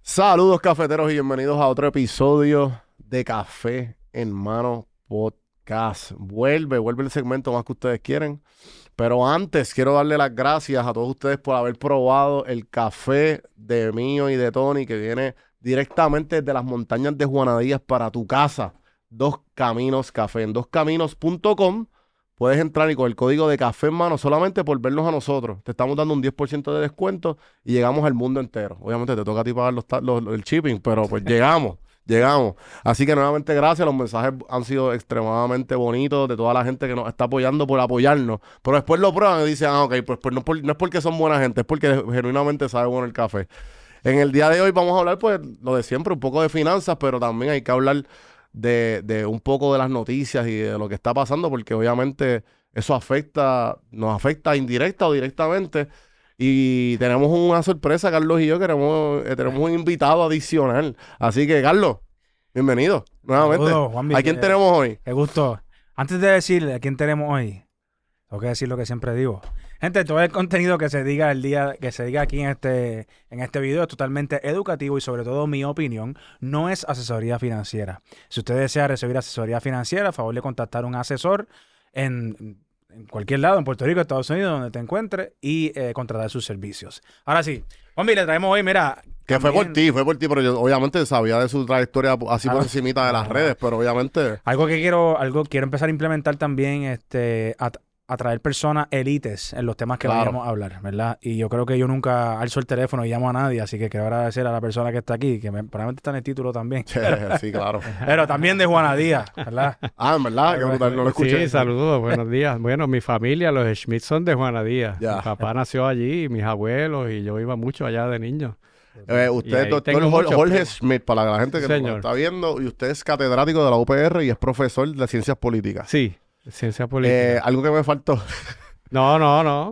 Saludos cafeteros y bienvenidos a otro episodio de Café en Mano Podcast. Vuelve el segmento más que ustedes quieren. Pero antes quiero darle las gracias a todos ustedes por haber probado el café de mío y de Tony que viene directamente desde las montañas de Juana Díaz para tu casa. Dos Caminos Café. En doscaminos.com puedes entrar y con el código de Café en Mano solamente por vernos a nosotros. Te estamos dando un 10% de descuento y llegamos al mundo entero. Obviamente te toca a ti pagar el shipping, pero pues llegamos. Así que nuevamente gracias. Los mensajes han sido extremadamente bonitos de toda la gente que nos está apoyando por apoyarnos. Pero después lo prueban y dicen, ok, pues no es porque son buena gente, es porque genuinamente sabe bueno el café. En el día de hoy vamos a hablar, pues, lo de siempre, un poco de finanzas, pero también hay que hablar de un poco de las noticias y de lo que está pasando, porque obviamente eso nos afecta indirecta o directamente. Y tenemos una sorpresa, Carlos y yo, tenemos un invitado adicional. Así que, Carlos, bienvenido nuevamente. Saludos, Juanmi. ¿A quién tenemos hoy? Qué gusto. Antes de decirle a quién tenemos hoy, tengo que decir lo que siempre digo. Gente, todo el contenido que se diga aquí en este video es totalmente educativo y sobre todo mi opinión, no es asesoría financiera. Si usted desea recibir asesoría financiera, a favor de contactar a un asesor en cualquier lado, en Puerto Rico, Estados Unidos, donde te encuentres y contratar sus servicios. Ahora sí, Juanmi, le traemos hoy, mira. Que también, fue por ti, pero yo obviamente sabía de su trayectoria así por encimita de las redes, pero obviamente... Algo quiero empezar a implementar también, atraer personas élites en los temas que vayamos a hablar, ¿verdad? Y yo creo que yo nunca alzo el teléfono y llamo a nadie, así que quiero agradecer a la persona que está aquí, que probablemente está en el título también. Sí, claro. Pero también de Juana Díaz, ¿verdad? Ah, en verdad, qué brutal, no lo escuché. Sí, saludos, buenos días. Bueno, mi familia, los Schmidt son de Juana Díaz. Ya. Mi papá nació allí, mis abuelos, y yo iba mucho allá de niño. Usted ahí es doctor tengo muchos Jorge primos. Schmidt, para la gente que nos Señor. está viendo, y usted es catedrático de la UPR y es profesor de ciencias políticas. Sí, ciencia política. Algo que me faltó. No.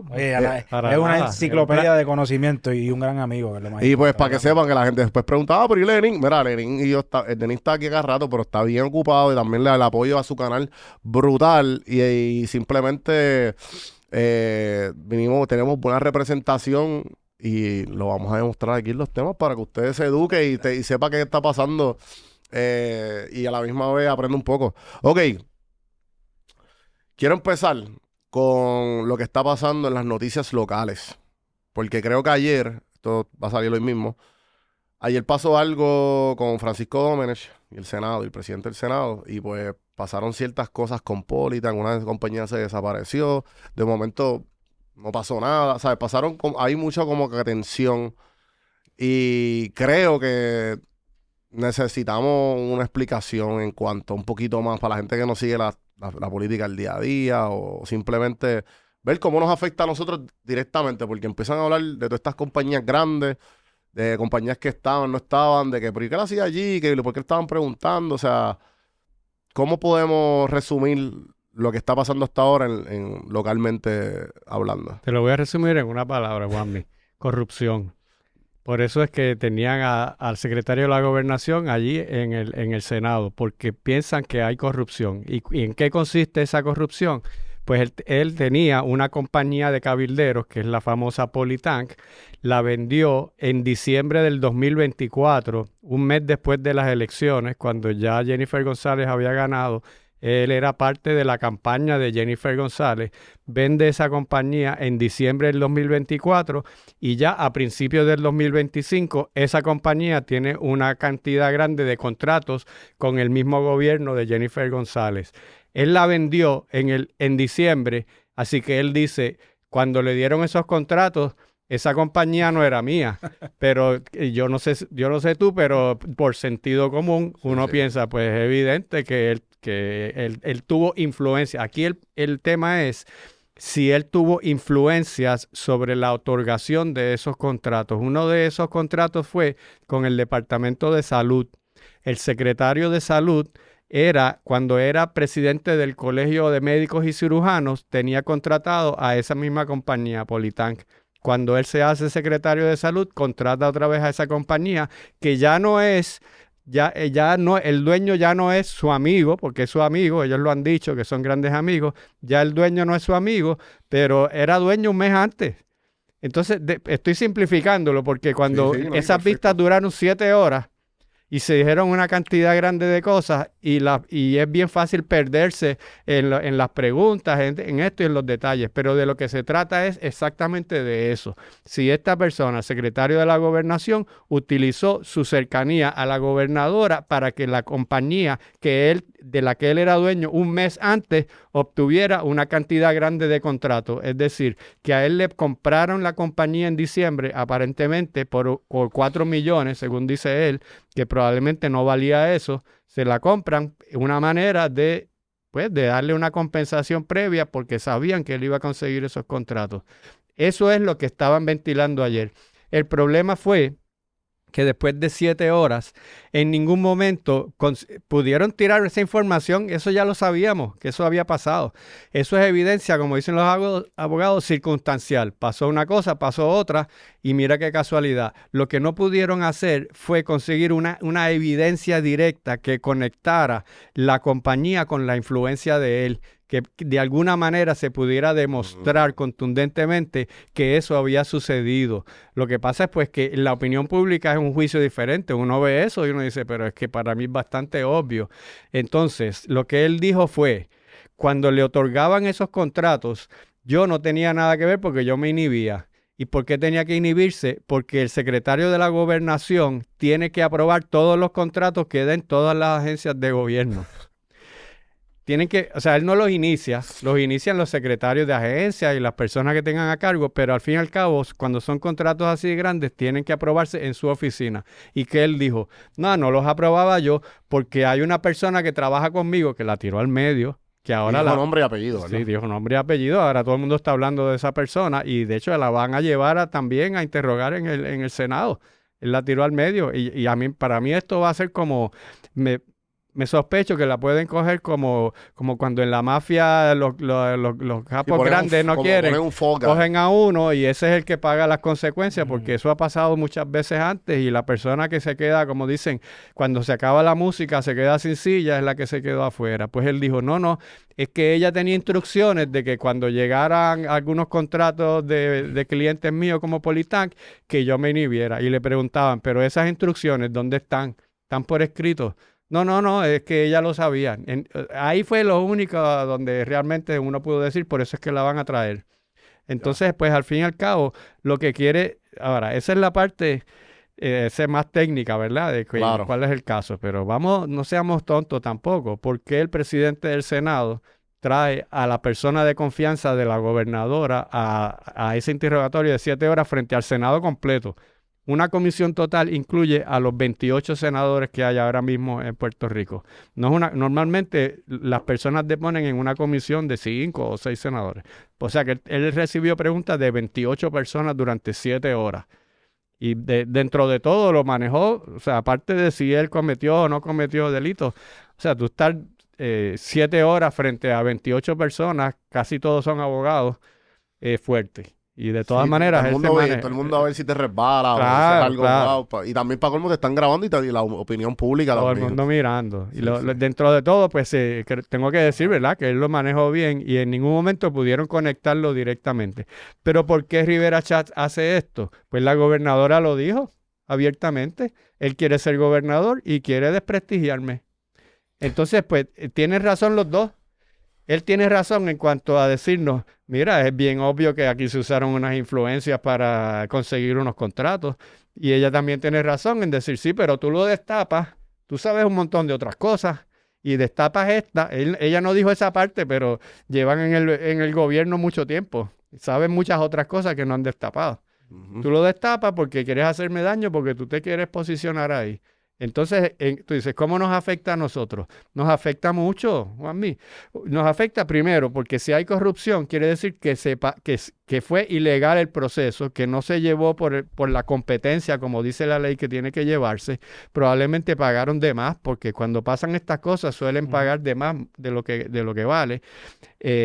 Oye, para es una nada. enciclopedia de conocimiento y un gran amigo. Que es lo más Y pues para que importante. sepan que la gente después preguntaba, pero ¿y Lenin? Mira, Lenin y yo, Lenin está aquí cada rato, pero está bien ocupado y también le da el apoyo a su canal brutal y simplemente tenemos buena representación y lo vamos a demostrar aquí en los temas para que ustedes se eduquen y sepa qué está pasando y a la misma vez aprenda un poco. Ok, quiero empezar con lo que está pasando en las noticias locales, porque creo que ayer, esto va a salir hoy mismo, ayer pasó algo con Francisco Domenech y el Senado, y el presidente del Senado, y pues pasaron ciertas cosas con Politan, una compañía se desapareció, de momento no pasó nada, ¿sabes? Hay mucha como que tensión, y creo que necesitamos una explicación en cuanto a un poquito más para la gente que no sigue la política al día a día o simplemente ver cómo nos afecta a nosotros directamente, porque empiezan a hablar de todas estas compañías grandes, de compañías que estaban, no estaban, de que, ¿por qué la hacía allí? ¿Por qué estaban preguntando? O sea, ¿cómo podemos resumir lo que está pasando hasta ahora localmente hablando? Te lo voy a resumir en una palabra, Juanmi. Corrupción. Por eso es que tenían al secretario de la Gobernación allí en el Senado, porque piensan que hay corrupción. ¿Y en qué consiste esa corrupción? Pues él tenía una compañía de cabilderos, que es la famosa Politank, la vendió en diciembre del 2024, un mes después de las elecciones, cuando ya Jennifer González había ganado. Él era parte de la campaña de Jennifer González, vende esa compañía en diciembre del 2024 y ya a principios del 2025 esa compañía tiene una cantidad grande de contratos con el mismo gobierno de Jennifer González. Él la vendió en diciembre, así que él dice, cuando le dieron esos contratos, esa compañía no era mía, pero yo no sé tú, pero por sentido común uno piensa, pues es evidente que él tuvo influencia. Aquí el tema es si él tuvo influencias sobre la otorgación de esos contratos. Uno de esos contratos fue con el Departamento de Salud. El secretario de Salud cuando era presidente del Colegio de Médicos y Cirujanos, tenía contratado a esa misma compañía, Politank. Cuando él se hace secretario de Salud, contrata otra vez a esa compañía que ya no, el dueño ya no es su amigo, porque es su amigo, ellos lo han dicho que son grandes amigos, ya el dueño no es su amigo, pero era dueño un mes antes. Entonces, estoy simplificándolo porque cuando Sí, no, esas perfecto. vistas duraron 7 horas y se dijeron una cantidad grande de cosas y es bien fácil perderse en las preguntas, en esto y en los detalles, pero de lo que se trata es exactamente de eso. Si esta persona, secretario de la gobernación, utilizó su cercanía a la gobernadora para que la compañía de la que él era dueño un mes antes obtuviera una cantidad grande de contratos, es decir, que a él le compraron la compañía en diciembre aparentemente por 4 millones, según dice él, que probablemente no valía eso, se la compran, una manera de darle una compensación previa porque sabían que él iba a conseguir esos contratos. Eso es lo que estaban ventilando ayer. El problema fue que después de 7 horas, en ningún momento pudieron tirar esa información. Eso ya lo sabíamos, que eso había pasado. Eso es evidencia, como dicen los abogados, circunstancial. Pasó una cosa, pasó otra, y mira qué casualidad. Lo que no pudieron hacer fue conseguir una evidencia directa que conectara la compañía con la influencia de él, que de alguna manera se pudiera demostrar contundentemente que eso había sucedido. Lo que pasa es pues que la opinión pública es un juicio diferente. Uno ve eso y uno dice, pero es que para mí es bastante obvio. Entonces, lo que él dijo fue, cuando le otorgaban esos contratos, yo no tenía nada que ver porque yo me inhibía. ¿Y por qué tenía que inhibirse? Porque el secretario de la gobernación tiene que aprobar todos los contratos que den todas las agencias de gobierno. Tienen que, o sea, él no los inician los secretarios de agencia y las personas que tengan a cargo, pero al fin y al cabo, cuando son contratos así de grandes, tienen que aprobarse en su oficina. Y que él dijo, no los aprobaba yo porque hay una persona que trabaja conmigo que la tiró al medio, que ahora Dijo nombre y apellido, ¿verdad? Sí, dijo nombre y apellido, ahora todo el mundo está hablando de esa persona y de hecho la van a llevar también a interrogar en el Senado. Él la tiró al medio y para mí esto va a ser como... Me sospecho que la pueden coger como cuando en la mafia los capos grandes no quieren, cogen a uno y ese es el que paga las consecuencias, porque eso ha pasado muchas veces antes y la persona que se queda, como dicen, cuando se acaba la música se queda sin silla, es la que se quedó afuera. Pues él dijo, no, es que ella tenía instrucciones de que cuando llegaran algunos contratos de clientes míos como Politank, que yo me inhibiera. Y le preguntaban, pero esas instrucciones, ¿dónde están? ¿Están por escrito? No, es que ella lo sabía. Ahí fue lo único donde realmente uno pudo decir, por eso es que la van a traer. Entonces, pues al fin y al cabo, lo que quiere, ahora, esa es la parte esa es más técnica, ¿verdad? De Claro. cuál es el caso. Pero no seamos tontos tampoco. ¿Por qué el presidente del Senado trae a la persona de confianza de la gobernadora a ese interrogatorio de 7 horas frente al Senado completo? Una comisión total incluye a los 28 senadores que hay ahora mismo en Puerto Rico. Normalmente las personas deponen en una comisión de 5 o 6 senadores. O sea que él recibió preguntas de 28 personas durante 7 horas. Y dentro de todo lo manejó, o sea, aparte de si él cometió o no cometió delitos. O sea, tú estar 7 horas frente a 28 personas, casi todos son abogados, fuerte. Y de todas maneras, todo el mundo a ver si te resbala claro, o si algo. Y también para colmo te están grabando y la opinión pública. Todo el mundo mirando. Y dentro de todo, pues tengo que decir, ¿verdad? Que él lo manejó bien y en ningún momento pudieron conectarlo directamente. Pero ¿por qué Rivera Schatz hace esto? Pues la gobernadora lo dijo abiertamente. Él quiere ser gobernador y quiere desprestigiarme. Entonces, pues, tienen razón los dos. Él tiene razón en cuanto a decirnos, mira, es bien obvio que aquí se usaron unas influencias para conseguir unos contratos. Y ella también tiene razón en decir, sí, pero tú lo destapas, tú sabes un montón de otras cosas y destapas esta. Ella no dijo esa parte, pero llevan en el gobierno mucho tiempo. Saben muchas otras cosas que no han destapado. Tú lo destapas porque quieres hacerme daño, porque tú te quieres posicionar ahí. Entonces, tú dices, ¿cómo nos afecta a nosotros? Nos afecta mucho, Juanmi. Nos afecta primero porque si hay corrupción, quiere decir que fue ilegal el proceso, que no se llevó por la competencia, como dice la ley que tiene que llevarse. Probablemente pagaron de más, porque cuando pasan estas cosas suelen pagar de más de lo que vale.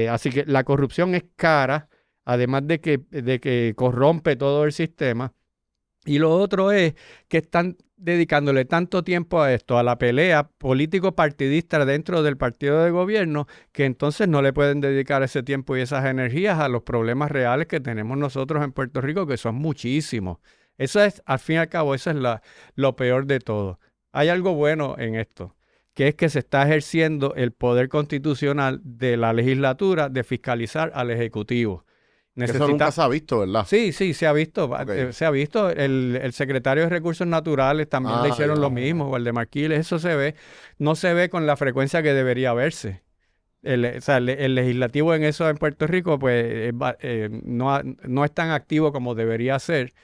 Así que la corrupción es cara, además de que corrompe todo el sistema. Y lo otro es que están dedicándole tanto tiempo a esto, a la pelea político-partidista dentro del partido de gobierno, que entonces no le pueden dedicar ese tiempo y esas energías a los problemas reales que tenemos nosotros en Puerto Rico, que son muchísimos. Eso es, al fin y al cabo, eso es lo peor de todo. Hay algo bueno en esto, que es que se está ejerciendo el poder constitucional de la legislatura de fiscalizar al Ejecutivo. Eso nunca se ha visto, ¿verdad? Sí, se ha visto. Ok. Se ha visto. El secretario de Recursos Naturales también le hicieron lo mismo, o el de Marquiles, eso se ve. No se ve con la frecuencia que debería verse. O sea, el legislativo en eso en Puerto Rico, pues, no es tan activo como debería ser.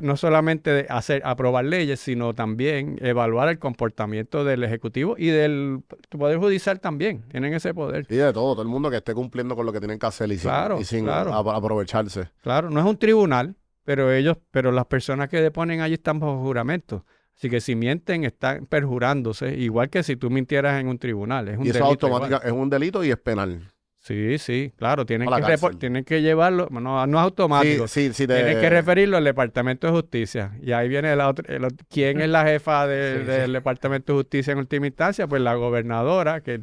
No solamente de aprobar leyes, sino también evaluar el comportamiento del Ejecutivo y del Poder Judicial también. Tienen ese poder. Y de todo el mundo que esté cumpliendo con lo que tienen que hacer y sin Claro. aprovecharse. Claro, no es un tribunal, pero las personas que deponen allí están bajo juramento. Así que si mienten, están perjurándose, igual que si tú mintieras en un tribunal. Es un Y eso delito automáticamente es un delito y es penal. Sí, claro, tienen A la cárcel. tienen que llevarlo, no es automático. Sí, Tienen que referirlo al Departamento de Justicia. Y ahí viene ¿quién es la jefa del Departamento de Justicia en última instancia? Pues la gobernadora, que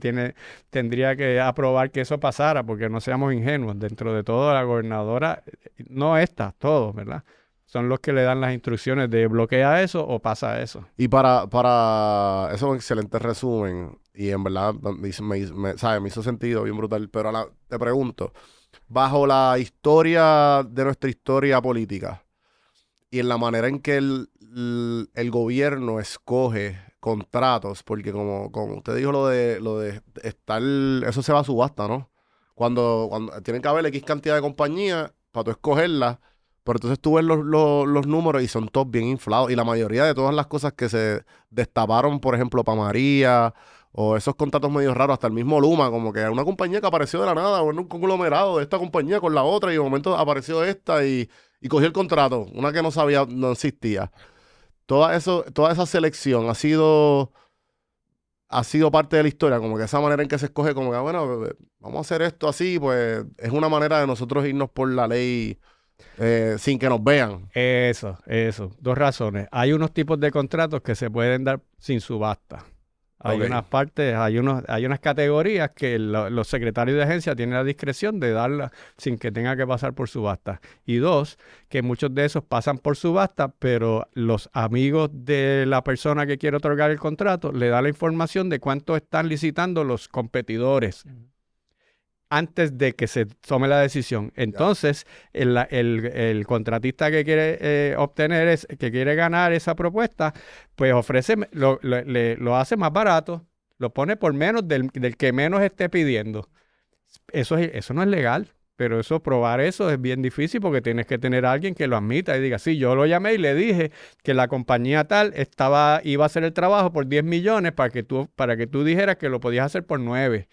tendría que aprobar que eso pasara, porque no seamos ingenuos. Dentro de todo, la gobernadora, no esta, todos, ¿verdad? Son los que le dan las instrucciones de bloquea eso o pasa eso. Y para eso es un excelente resumen. Y en verdad ¿sabes? Me hizo sentido bien brutal. Pero te pregunto, bajo la historia de nuestra historia política y en la manera en que el gobierno escoge contratos, porque como usted dijo lo de estar, eso se va a subasta, ¿no? Cuando tienen que haber X cantidad de compañías para tú escogerlas. Pero entonces tú ves los números y son todos bien inflados. Y la mayoría de todas las cosas que se destaparon, por ejemplo, para María, o esos contratos medio raros, hasta el mismo Luma, como que una compañía que apareció de la nada, o en un conglomerado de esta compañía con la otra, y de momento apareció esta y cogió el contrato, una que no existía. Toda esa selección ha sido parte de la historia, como que esa manera en que se escoge, como que, bueno, vamos a hacer esto así, pues es una manera de nosotros irnos por la ley. Sin que nos vean. Eso. Dos razones. Hay unos tipos de contratos que se pueden dar sin subasta. Hay unas partes, hay unas categorías que los secretarios de agencia tienen la discreción de darlas sin que tenga que pasar por subasta. Y dos, que muchos de esos pasan por subasta, pero los amigos de la persona que quiere otorgar el contrato le da la información de cuánto están licitando los competidores antes de que se tome la decisión. Entonces, el contratista que quiere que quiere ganar esa propuesta, pues lo hace más barato, lo pone por menos del que menos esté pidiendo. Eso no es legal, pero probar eso es bien difícil porque tienes que tener a alguien que lo admita y diga, sí, yo lo llamé y le dije que la compañía tal iba a hacer el trabajo por 10 millones para que tú dijeras que lo podías hacer por 9.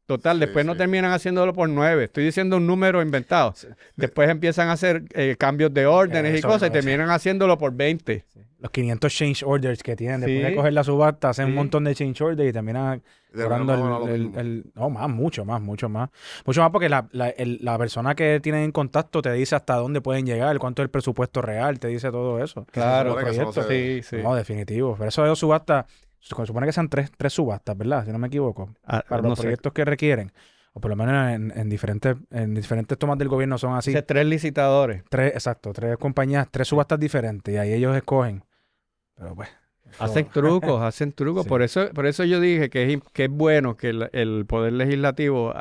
Total, después no terminan haciéndolo por 9. Estoy diciendo un número inventado. Sí. Después empiezan a hacer cambios de órdenes y cosas y terminan haciendo por 20. Sí. Los 500 change orders que tienen, después de coger la subasta, hacen un montón de change orders y terminan cobrando mucho más. Mucho más porque la persona que tienen en contacto te dice hasta dónde pueden llegar, cuánto es el presupuesto real, te dice todo eso. Claro, sí. No, definitivo. Pero eso de subasta, se supone que sean tres subastas, ¿verdad? Si no me equivoco. Para los proyectos que requieren. O por lo menos en diferentes tomas del gobierno son así. 3 licitadores. 3 compañías, 3 subastas diferentes. Y ahí ellos escogen. Pero pues. Hacen trucos. Sí. Por eso yo dije que es bueno que el Poder Legislativo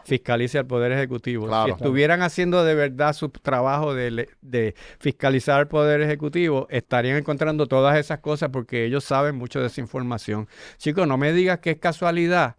fiscalice al Poder Ejecutivo. Claro, si estuvieran haciendo de verdad su trabajo de fiscalizar al Poder Ejecutivo, estarían encontrando todas esas cosas porque ellos saben mucho de esa información. Chicos, no me digas que es casualidad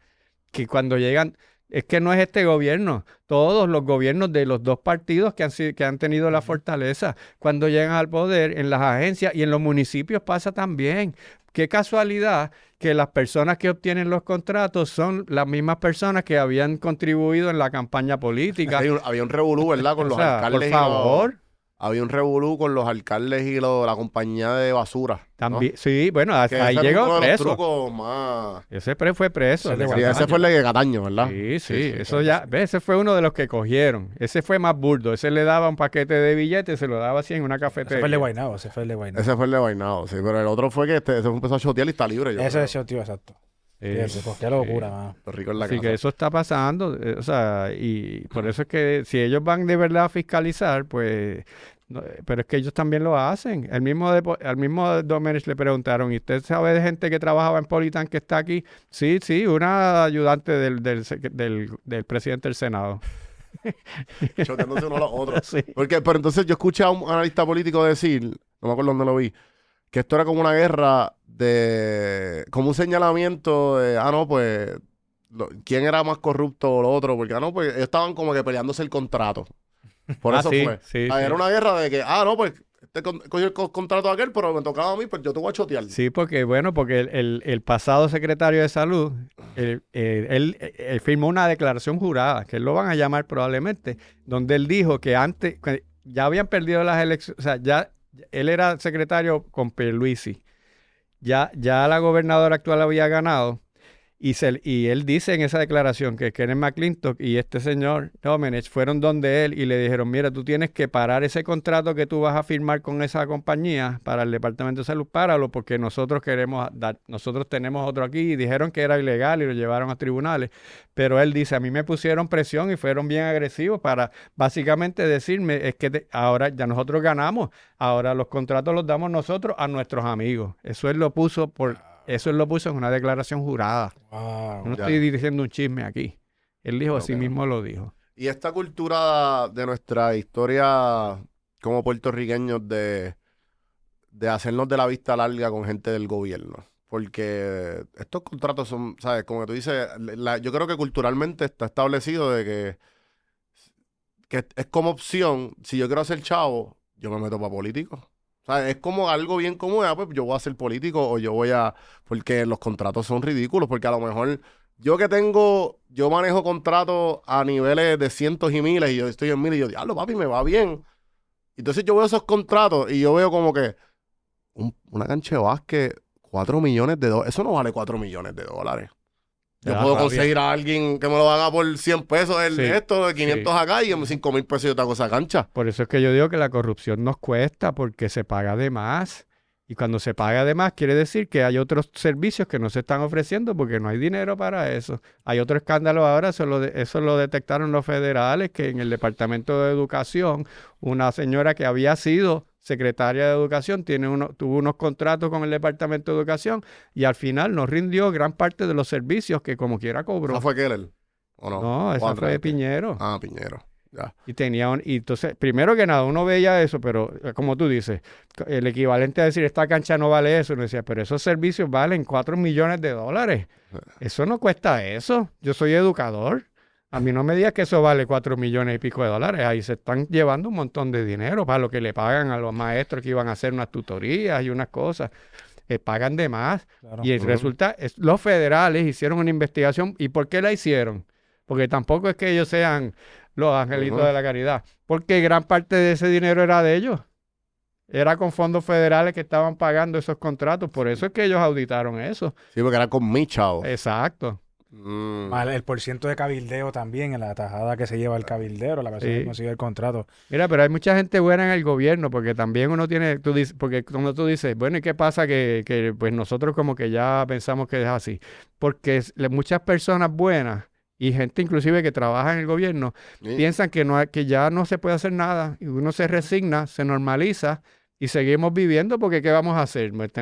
que cuando llegan... Es que no es este gobierno. Todos los gobiernos de los dos partidos que han tenido la fortaleza, cuando llegan al poder, en las agencias y en los municipios pasa también. Qué casualidad que las personas que obtienen los contratos son las mismas personas que habían contribuido en la campaña política. Había un revolú, ¿verdad? Con los alcaldes. Por favor. había un revolú con los alcaldes y la compañía de basura, ¿no? También, sí, bueno, Que ahí ese era uno llegó de los preso. trucos más... Ese fue preso. Ese el de de Sí, ese fue el de Cataño, ¿verdad? Sí, Sí, eso sí, ya, sí. ¿ves? Ese fue uno de los que cogieron. Ese fue más burdo. Ese le daba un paquete de billetes, se lo daba así en una Ese fue el de cafetería. Guaynabo, ese fue el de Guaynabo. Ese fue el de Bainado, sí. Pero el otro fue que ese empezó a chotear y está libre. Yo Ese creo. es el tío, exacto. Sí, Fíjate, pues, qué locura, mano. Lo rico en la Así casa. que eso está pasando, o sea, y por eso es que si ellos van de verdad a fiscalizar, pues, pero es que ellos también lo hacen. Al mismo Domenech le preguntaron, ¿y usted sabe de gente que trabajaba en Politan que está aquí? Sí, sí, una ayudante del presidente del Senado. Choteándose uno a los otros. Sí. Pero entonces yo escuché a un analista político decir, no me acuerdo dónde lo vi, que esto era como una guerra como un señalamiento de, no, pues, ¿quién era más corrupto o lo otro? Porque, pues, ellos estaban como que peleándose el contrato. Por eso Sí, fue. sí, Era sí. una guerra de que, no, pues, cogió el contrato de aquel, pero me tocaba a mí, pues yo te voy a chotear. Sí, porque el pasado secretario de salud, él firmó una declaración jurada, que lo van a llamar probablemente, donde él dijo que antes, que ya habían perdido las elecciones, o sea, ya él era secretario con Pierluisi, ya la gobernadora actual había ganado, y él dice en esa declaración que Kenneth McClintock y este señor Domenech fueron donde él y le dijeron, mira, tú tienes que parar ese contrato que tú vas a firmar con esa compañía para el Departamento de Salud, páralo, porque nosotros tenemos otro aquí, y dijeron que era ilegal y lo llevaron a tribunales, pero él dice, a mí me pusieron presión y fueron bien agresivos para básicamente decirme, es que ahora ya nosotros ganamos, ahora los contratos los damos nosotros a nuestros amigos. Eso él lo puso en una declaración jurada. Wow. Yo no Ya. estoy dirigiendo un chisme aquí. Él dijo, así Ok. mismo lo dijo. Y esta cultura de nuestra historia como puertorriqueños de hacernos de la vista larga con gente del gobierno. Porque estos contratos son, ¿sabes? Como tú dices, yo creo que culturalmente está establecido de que es como opción, si yo quiero ser chavo, yo me meto para político. O sea, es como algo bien común, pues yo voy a ser político o yo voy a... Porque los contratos son ridículos, porque a lo mejor yo manejo contratos a niveles de cientos y miles y yo estoy en miles y yo, diablo, papi, me va bien. Entonces yo veo esos contratos y yo veo como que una cancha de básquet, 4 millones de dólares. Eso no vale 4 millones de dólares. Me Yo da puedo rabia. conseguir a alguien que me lo haga por 100 pesos Sí, de 500 sí. acá y en 5,000 pesos yo te hago esa cancha. Por eso es que yo digo que la corrupción nos cuesta porque se paga de más. Y cuando se paga de más quiere decir que hay otros servicios que no se están ofreciendo porque no hay dinero para eso. Hay otro escándalo ahora, eso lo detectaron los federales, que en el Departamento de Educación, una señora que había sido secretaria de Educación tuvo unos contratos con el Departamento de Educación y al final nos rindió gran parte de los servicios que como quiera cobró. ¿Esa fue Keller? ¿O no? No, esa Otra, fue de ok. Piñero. Ah, Piñero. Ya. Y entonces, primero que nada, uno veía eso, pero como tú dices, el equivalente a decir, esta cancha no vale eso, uno decía, pero esos servicios valen 4 millones de dólares. Eso no cuesta eso. Yo soy educador. A mí no me digas que eso vale 4 millones y pico de dólares. Ahí se están llevando un montón de dinero para lo que le pagan a los maestros que iban a hacer unas tutorías y unas cosas. Pagan de más. Claro. Y resulta, los federales hicieron una investigación. ¿Y por qué la hicieron? Porque tampoco es que ellos sean los angelitos de la caridad. Porque gran parte de ese dinero era de ellos. Era con fondos federales que estaban pagando esos contratos. Por eso es que ellos auditaron eso. Sí, porque era con mi chavo. Exacto. Mal, el porciento de cabildeo también, en la tajada que se lleva el cabildero, la persona Sí. que consigue el contrato. Mira, pero hay mucha gente buena en el gobierno porque también uno tiene, porque cuando tú dices, bueno, ¿y qué pasa que pues nosotros como que ya pensamos que es así? Porque muchas personas buenas y gente inclusive que trabaja en el gobierno Sí. piensan que ya no se puede hacer nada y uno se resigna, se normaliza y seguimos viviendo porque ¿qué vamos a hacer? Pues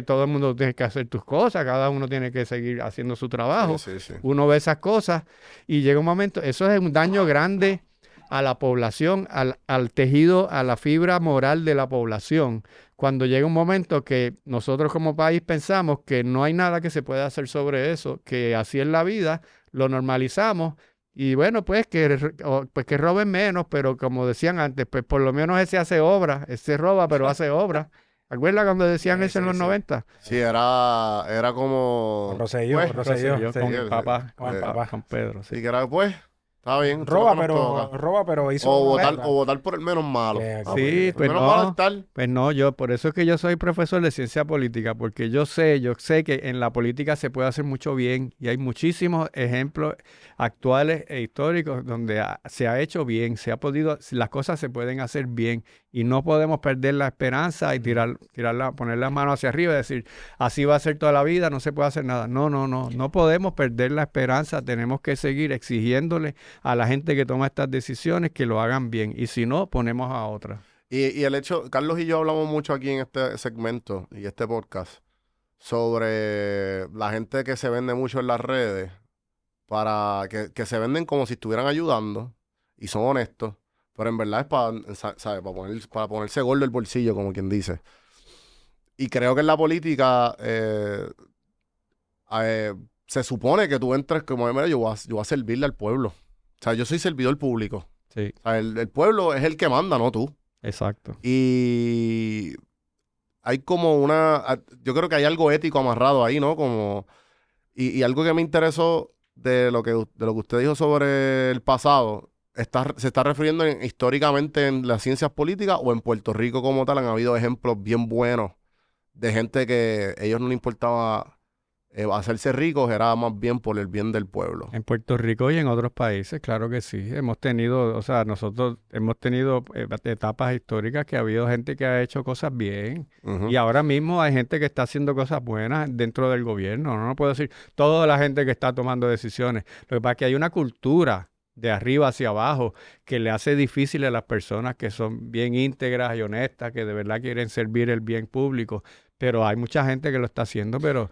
todo el mundo tiene que hacer tus cosas, cada uno tiene que seguir haciendo su trabajo. Sí, sí, sí. Uno ve esas cosas y llega un momento, eso es un daño grande a la población, al tejido, a la fibra moral de la población. Cuando llega un momento que nosotros como país pensamos que no hay nada que se pueda hacer sobre eso, que así es la vida, lo normalizamos y bueno, pues que roben menos, pero como decían antes, pues por lo menos ese hace obra, ese roba pero hace obra. ¿Acuerdas cuando decían Sí, eso en sí, los sí. 90? Sí, era como... Con Rosselló, pues, con Rosselló, Yo sí. con sí, el papá, con el con papá. con Pedro. Sí, Sí. que era pues... Está bien. esto es lo que nos toca. roba, pero hizo O una votar, letra. o votar por el menos malo. Que- Ah, Sí, el pues menos malo no. es tal. Pues no, por eso es que yo soy profesor de ciencia política, porque yo sé que en la política se puede hacer mucho bien y hay muchísimos ejemplos actuales e históricos donde se ha hecho bien, las cosas se pueden hacer bien y no podemos perder la esperanza y poner las manos hacia arriba y decir, así va a ser toda la vida, no se puede hacer nada. No podemos perder la esperanza, tenemos que seguir exigiéndole a la gente que toma estas decisiones que lo hagan bien y si no, ponemos a otra. Y el hecho, Carlos y yo hablamos mucho aquí en este segmento y este podcast sobre la gente que se vende mucho en las redes para que se venden como si estuvieran ayudando y son honestos, pero en verdad es ¿sabes? Para ponerse gordo el bolsillo, como quien dice. Y creo que en la política se supone que tú entres como, mira, yo voy a servirle al pueblo. O sea, yo soy servidor público. Sí, O sea, el pueblo es el que manda, no tú. exacto. Y hay como yo creo que hay algo ético amarrado ahí, ¿no? Como, y algo que me interesó de lo que usted dijo sobre el pasado, se está refiriendo históricamente en las ciencias políticas o en Puerto Rico como tal. Han habido ejemplos bien buenos de gente que a ellos no les importaba hacerse ricos, era más bien por el bien del pueblo. En Puerto Rico y en otros países, claro que sí. Nosotros hemos tenido etapas históricas que ha habido gente que ha hecho cosas bien. Ujú. Y ahora mismo hay gente que está haciendo cosas buenas dentro del gobierno. No puedo decir toda la gente que está tomando decisiones. Lo que pasa es que hay una cultura de arriba hacia abajo que le hace difícil a las personas que son bien íntegras y honestas, que de verdad quieren servir el bien público. Pero hay mucha gente que lo está haciendo, pero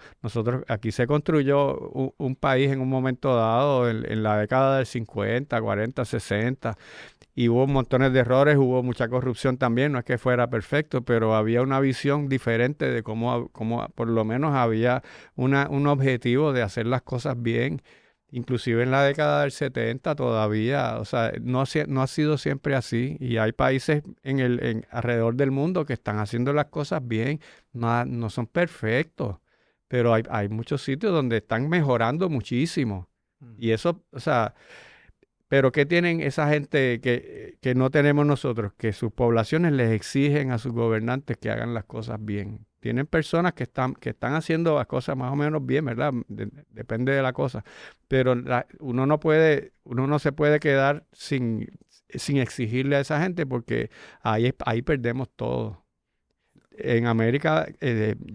aquí se construyó un país en un momento dado, en la década del 50, 40, 60, y hubo montones de errores, hubo mucha corrupción también, no es que fuera perfecto, pero había una visión diferente de cómo por lo menos había un objetivo de hacer las cosas bien. Inclusive en la década del 70 todavía, o sea, no ha sido siempre así y hay países alrededor del mundo que están haciendo las cosas bien, no son perfectos, pero hay muchos sitios donde están mejorando muchísimo y eso, o sea, pero ¿qué tienen esa gente que no tenemos nosotros? Que sus poblaciones les exigen a sus gobernantes que hagan las cosas bien. Tienen personas que están haciendo las cosas más o menos bien, ¿verdad? Depende de la cosa. Pero uno no se puede quedar sin exigirle a esa gente porque ahí perdemos todo. En América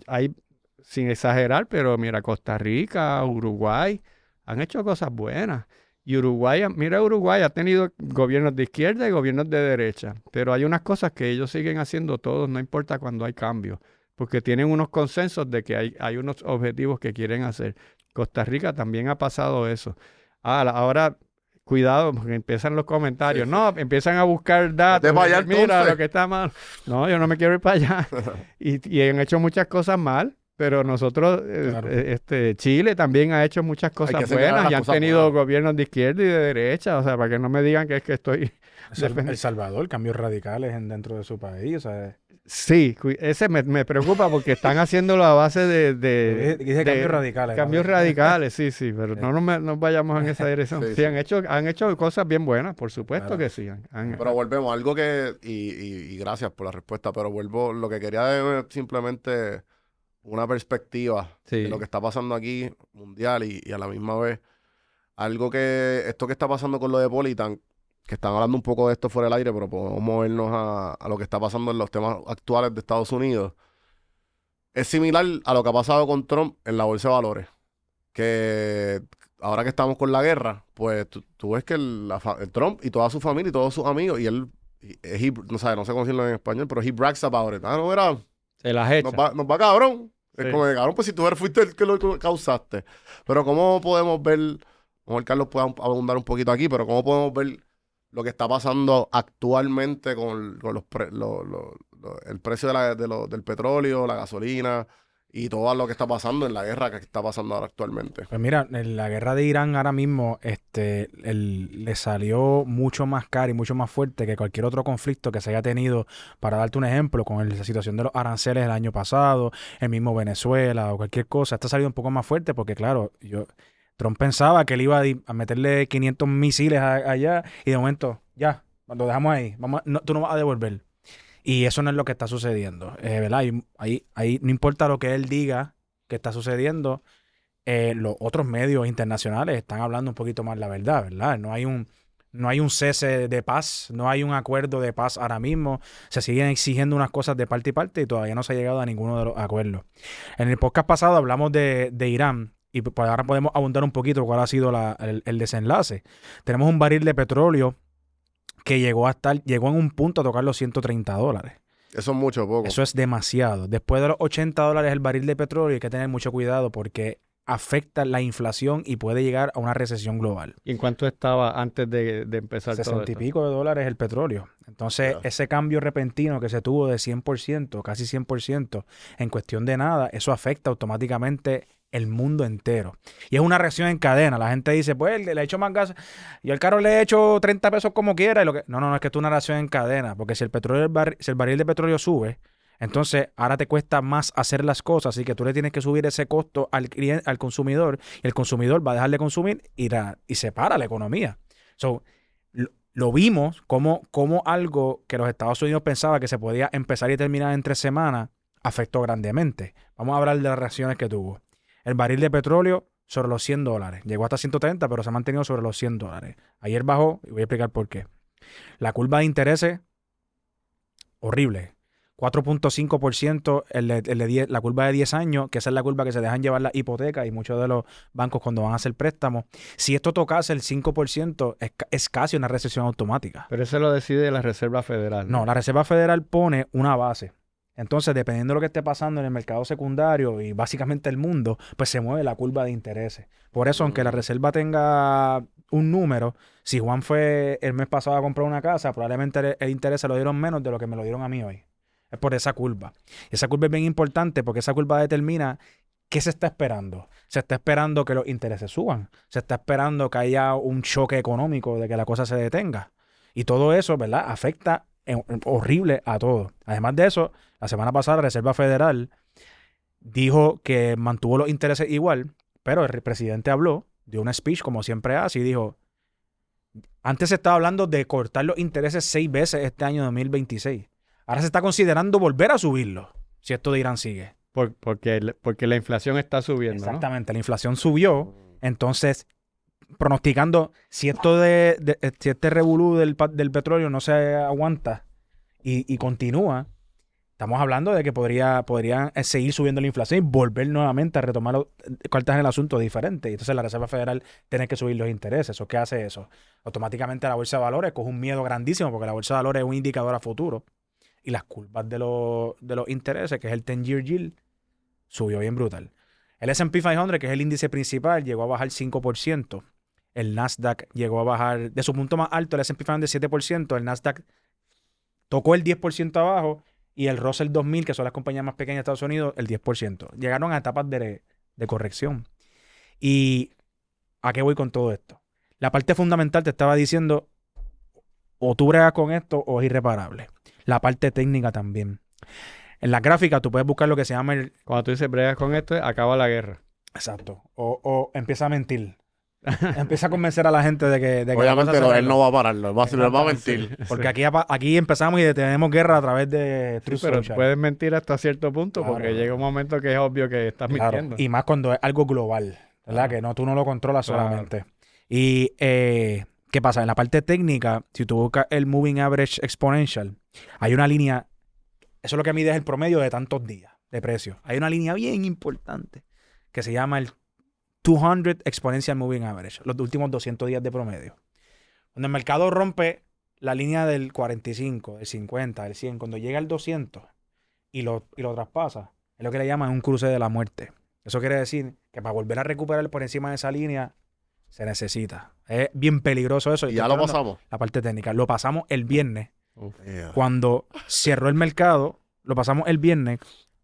hay, sin exagerar, pero mira, Costa Rica, Uruguay, han hecho cosas buenas. Y Uruguay ha tenido gobiernos de izquierda y gobiernos de derecha, pero hay unas cosas que ellos siguen haciendo todos, no importa cuando hay cambios, porque tienen unos consensos de que hay unos objetivos que quieren hacer. Costa Rica también ha pasado eso. Ahora, cuidado, porque empiezan los comentarios. Sí, sí. No, empiezan a buscar datos. Vete para allá, Mira entonces. lo que está mal. No, yo no me quiero ir para allá. Y han hecho muchas cosas mal. Pero nosotros, Claro. Chile también ha hecho muchas que cosas señalar buenas las y han cosas tenido buenas. gobiernos de izquierda y de derecha, o sea, para que no me digan que es que estoy... El Salvador, cambios radicales dentro de su país, o sea, Sí, ese me preocupa porque están haciéndolo a base de dice cambios radicales. cambios ¿no? radicales, sí, pero no nos vayamos en esa dirección. Sí, Sí, han hecho cosas bien buenas, por supuesto Claro. que sí. Pero volvemos, algo que, y gracias por la respuesta, pero lo que quería es simplemente una perspectiva Sí. de lo que está pasando aquí mundial y a la misma vez esto que está pasando con lo de Politan, que están hablando un poco de esto fuera del aire, pero podemos movernos a lo que está pasando en los temas actuales de Estados Unidos. Es similar a lo que ha pasado con Trump en la bolsa de valores, que ahora que estamos con la guerra, pues tú ves que el Trump y toda su familia y todos sus amigos, y él, no sé cómo decirlo en español, pero he brags about it. No, era, Se las echa. nos va cabrón. Es Sí. como de cabrón, pues si tú fuiste el que lo causaste. Pero ¿cómo podemos ver, mejor Carlos pueda abundar un poquito aquí, pero cómo podemos ver lo que está pasando actualmente con el precio del petróleo, la gasolina y todo lo que está pasando en la guerra que está pasando ahora actualmente? Pues mira, en la guerra de Irán ahora mismo le salió mucho más caro y mucho más fuerte que cualquier otro conflicto que se haya tenido, para darte un ejemplo, con la situación de los aranceles el año pasado, el mismo Venezuela o cualquier cosa. Esta ha salido un poco más fuerte porque, claro, Trump pensaba que él iba a meterle 500 misiles allá y de momento, ya, lo dejamos ahí. Tú no vas a devolver. Y eso no es lo que está sucediendo, ¿verdad? Ahí no importa lo que él diga que está sucediendo, los otros medios internacionales están hablando un poquito más la verdad, ¿verdad? No hay un cese de paz, no hay un acuerdo de paz ahora mismo. Se siguen exigiendo unas cosas de parte y parte y todavía no se ha llegado a ninguno de los acuerdos. En el podcast pasado hablamos de Irán y pues ahora podemos abundar un poquito cuál ha sido el desenlace. Tenemos un barril de petróleo que llegó en un punto a tocar los $130. Eso es mucho, poco. Eso es demasiado. Después de los $80 el barril de petróleo hay que tener mucho cuidado porque afecta la inflación y puede llegar a una recesión global. ¿Y en cuánto estaba antes de empezar todo 60 y esto? pico de dólares el petróleo. Entonces, ese cambio repentino que se tuvo de 100%, casi 100%, en cuestión de nada, eso afecta automáticamente el mundo entero. Y es una reacción en cadena. La gente dice, pues, le he hecho más gas. Yo al carro le he hecho 30 pesos como quiera. No, es que esto es una reacción en cadena. Porque si el barril de petróleo sube, entonces ahora te cuesta más hacer las cosas. Así que tú le tienes que subir ese costo al consumidor. Y el consumidor va a dejar de consumir y se para la economía. Lo vimos como algo que los Estados Unidos pensaba que se podía empezar y terminar en 3 semanas afectó grandemente. Vamos a hablar de las reacciones que tuvo. El barril de petróleo sobre los $100. Llegó hasta 130, pero se ha mantenido sobre los $100. Ayer bajó y voy a explicar por qué. La curva de intereses, horrible. 4.5% la curva de 10 años, que esa es la curva que se dejan llevar la hipoteca y muchos de los bancos cuando van a hacer préstamos. Si esto tocase el 5%, es casi una recesión automática. Pero eso lo decide la Reserva Federal. No, la Reserva Federal pone una base. Entonces, dependiendo de lo que esté pasando en el mercado secundario y básicamente el mundo, pues se mueve la curva de intereses. Por eso, aunque la Reserva tenga un número, si Juan fue el mes pasado a comprar una casa, probablemente el interés se lo dieron menos de lo que me lo dieron a mí hoy. Es por esa curva. Y esa curva es bien importante porque esa curva determina qué se está esperando. Se está esperando que los intereses suban. Se está esperando que haya un choque económico, de que la cosa se detenga. Y todo eso, ¿verdad?, afecta horrible a todo. Además de eso, la semana pasada la Reserva Federal dijo que mantuvo los intereses igual, pero el presidente habló, dio una speech como siempre hace y dijo, antes se estaba hablando de cortar los intereses 6 veces este año 2026. Ahora se está considerando volver a subirlo, si esto de Irán sigue. Porque la inflación está subiendo, exactamente, ¿no? La inflación subió, entonces pronosticando si este revolú del petróleo no se aguanta y continúa, estamos hablando de que podrían seguir subiendo la inflación y volver nuevamente a retomar cartas en el asunto diferente. Y entonces la Reserva Federal tiene que subir los intereses. ¿O qué hace eso? Automáticamente la bolsa de valores coge un miedo grandísimo porque la bolsa de valores es un indicador a futuro. Y las curvas de los intereses, que es el 10-year yield, subió bien brutal. El S&P 500, que es el índice principal, llegó a bajar 5%. El Nasdaq llegó a bajar de su punto más alto, el S&P 500 de 7%. El Nasdaq tocó el 10% abajo y el Russell 2000, que son las compañías más pequeñas de Estados Unidos, el 10%. Llegaron a etapas de corrección. ¿Y a qué voy con todo esto? La parte fundamental te estaba diciendo, o tú bregas con esto o es irreparable. La parte técnica también. En la gráfica tú puedes buscar lo que se llama Cuando tú dices bregas con esto, acaba la guerra. Exacto. O empieza a mentir. Empieza a convencer a la gente de que obviamente él no va a pararlo, él va a mentir. Porque aquí empezamos y tenemos guerra a través de Truth Social. Pero puedes mentir hasta cierto punto, claro, porque llega un momento que es obvio que estás mintiendo. Y más cuando es algo global, ¿verdad? Que tú no lo controlas solamente. Y ¿qué pasa? En la parte técnica, si tú buscas el Moving Average Exponential, hay una línea, eso es lo que mide es el promedio de tantos días de precio. Hay una línea bien importante que se llama el 200 Exponential Moving Average, los últimos 200 días de promedio. Cuando el mercado rompe la línea del 45, del 50, del 100, cuando llega al 200 y lo traspasa, es lo que le llaman un cruce de la muerte. Eso quiere decir que para volver a recuperar por encima de esa línea se necesita. Es bien peligroso eso. ¿Y ya lo pasamos? La parte técnica. Lo pasamos el viernes. Cuando cerró el mercado, lo pasamos el viernes.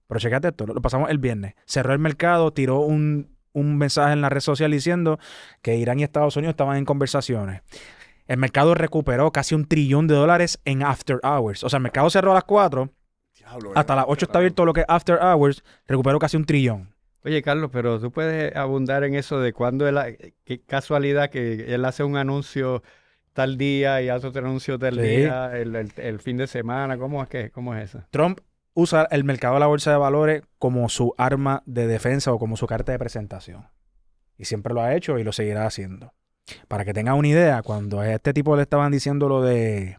Pero checate esto, lo pasamos el viernes. Cerró el mercado, tiró un mensaje en la red social diciendo que Irán y Estados Unidos estaban en conversaciones. El mercado recuperó casi $1 trillón en after hours. O sea, el mercado cerró a las 4. Hasta las 8 está abierto lo que es after hours. Recuperó casi $1 trillón. Oye, Carlos, pero tú puedes abundar en eso de cuándo qué casualidad que él hace un anuncio tal día y hace otro anuncio tal Sí. día, el fin de semana. ¿Cómo es eso? Trump usa el mercado de la bolsa de valores como su arma de defensa o como su carta de presentación. Y siempre lo ha hecho y lo seguirá haciendo. Para que tengan una idea, cuando a este tipo le estaban diciendo lo de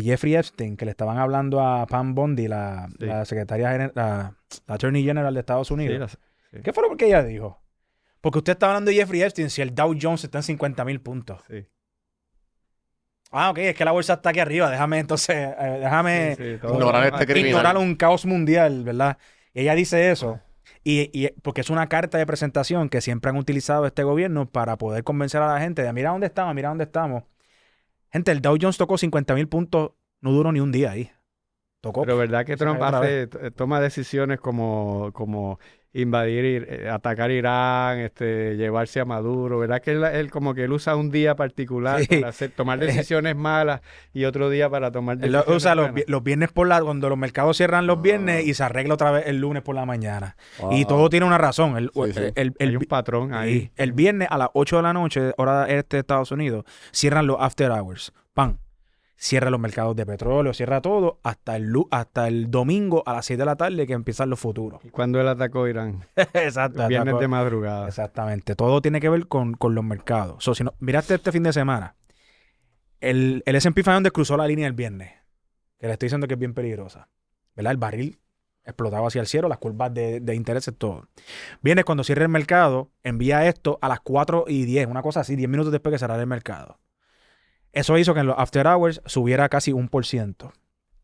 Jeffrey Epstein, que le estaban hablando a Pam Bondi, la secretaria general, la Attorney General de Estados Unidos. Sí. ¿Qué fue lo que ella dijo? Porque usted está hablando de Jeffrey Epstein si el Dow Jones está en 50,000 puntos. Sí. Ah, ok, es que la bolsa está aquí arriba. Déjame Todo ignorar lo- este criminal. ignorar un caos mundial, ¿verdad? Y ella dice eso. Y porque es una carta de presentación que siempre han utilizado este gobierno para poder convencer a la gente de mira dónde estamos, mira dónde estamos. Gente, el Dow Jones tocó 50,000 puntos, no duró ni un día ahí. Tocó. Pero verdad que Se Trump cayó otra vez. toma decisiones como invadir, atacar Irán, llevarse a Maduro, ¿verdad? Que él como que él usa un día particular Sí. para tomar decisiones malas y otro día para tomar Él decisiones usa buenas. los viernes cuando los mercados cierran los viernes y se arregla otra vez el lunes por la mañana. Y Wow. todo tiene una razón. Sí, sí. Hay un patrón ahí. Sí, el viernes a las 8 de la noche, hora este de Estados Unidos, cierran los after hours. ¡Pam! Cierra los mercados de petróleo, cierra todo hasta el domingo a las 6 de la tarde que empiezan los futuros. Y cuando él atacó Irán, Exacto. viernes de madrugada. Exactamente. Todo tiene que ver con los mercados. So, si no, miraste este fin de semana, el S&P 500 cruzó la línea el viernes, que le estoy diciendo que es bien peligrosa. ¿Verdad? El barril explotaba hacia el cielo, las curvas de intereses, todo. Viernes, cuando cierre el mercado, envía esto a las 4:10, una cosa así, 10 minutos después que cerrar el mercado. Eso hizo que en los after hours subiera casi 1%.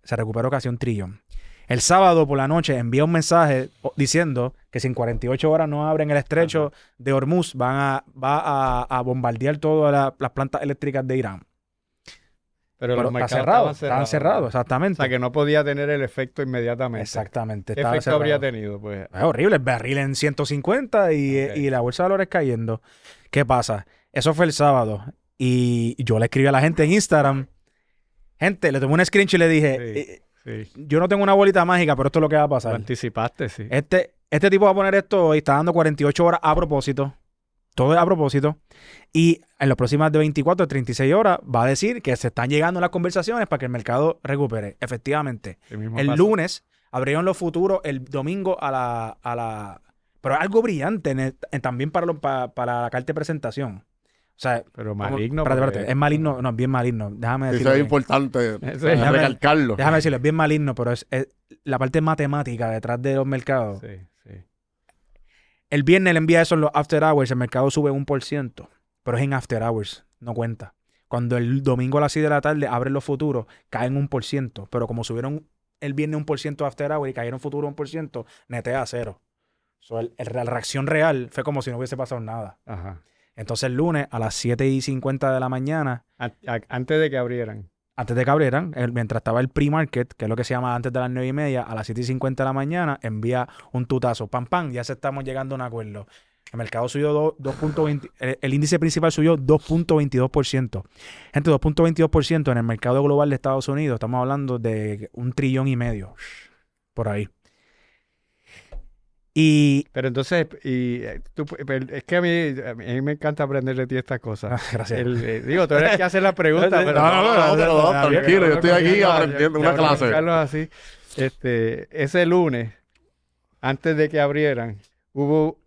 Se recuperó casi 1 trillón. El sábado por la noche envía un mensaje diciendo que si en 48 horas no abren el estrecho de Hormuz, va a bombardear todas las plantas eléctricas de Irán. Pero los Pero está mercados cerrado, estaban estaban cerrados, O exactamente. sea, que no podía tener el efecto inmediatamente. Exactamente. ¿Qué estaba efecto habría cerrado. tenido? Pues Es horrible, el barril en 150 Ok. y la bolsa de valores cayendo. ¿Qué pasa? Eso fue el sábado. Y yo le escribí a la gente en Instagram. Gente, le tomé un screenshot y le dije, sí. yo no tengo una bolita mágica, pero esto es lo que va a Lo pasar. anticipaste, sí. Este tipo va a poner esto hoy, está dando 48 horas a propósito. Todo es a propósito. Y en las próximas de 24 a 36 horas va a decir que se están llegando las conversaciones para que el mercado recupere. Efectivamente. Sí mismo El pasó. lunes abrieron los futuros el domingo a la... Pero es algo brillante también para la carta de presentación. O sea, Pero maligno. espérate, es maligno, no, es bien maligno. Déjame Sí, decirlo eso es bien. importante Sí. recalcarlo. Déjame decirlo, es bien maligno, pero es la parte matemática detrás de los mercados. Sí, sí. El viernes le envía eso en los after hours, el mercado sube 1%, pero es en after hours, no cuenta. Cuando el domingo a las 6 de la tarde abren los futuros, caen 1%, pero como subieron el viernes 1% after hours y cayeron futuros 1%, netea a 0. So, la reacción real fue como si no hubiese pasado nada. Ajá. Entonces el lunes a las 7:50 de la mañana, Antes de que abrieran. antes de que abrieran, mientras estaba el pre-market, que es lo que se llama antes de las 9:30, a las 7:50 de la mañana, envía un tutazo. Pam, pam, ya se estamos llegando a un acuerdo. El mercado subió 2.20, el índice principal subió 2.22%. Gente, 2.22% en el mercado global de Estados Unidos, estamos hablando de 1,5 trillones por ahí. Y Pero entonces, es que a mí me encanta aprender de ti estas cosas. gracias. Digo, tú eres el que hace la pregunta, pero No, tranquilo, yo estoy aquí aprendiendo una clase. Carlos, así. Ese lunes, antes de que abrieran, hubo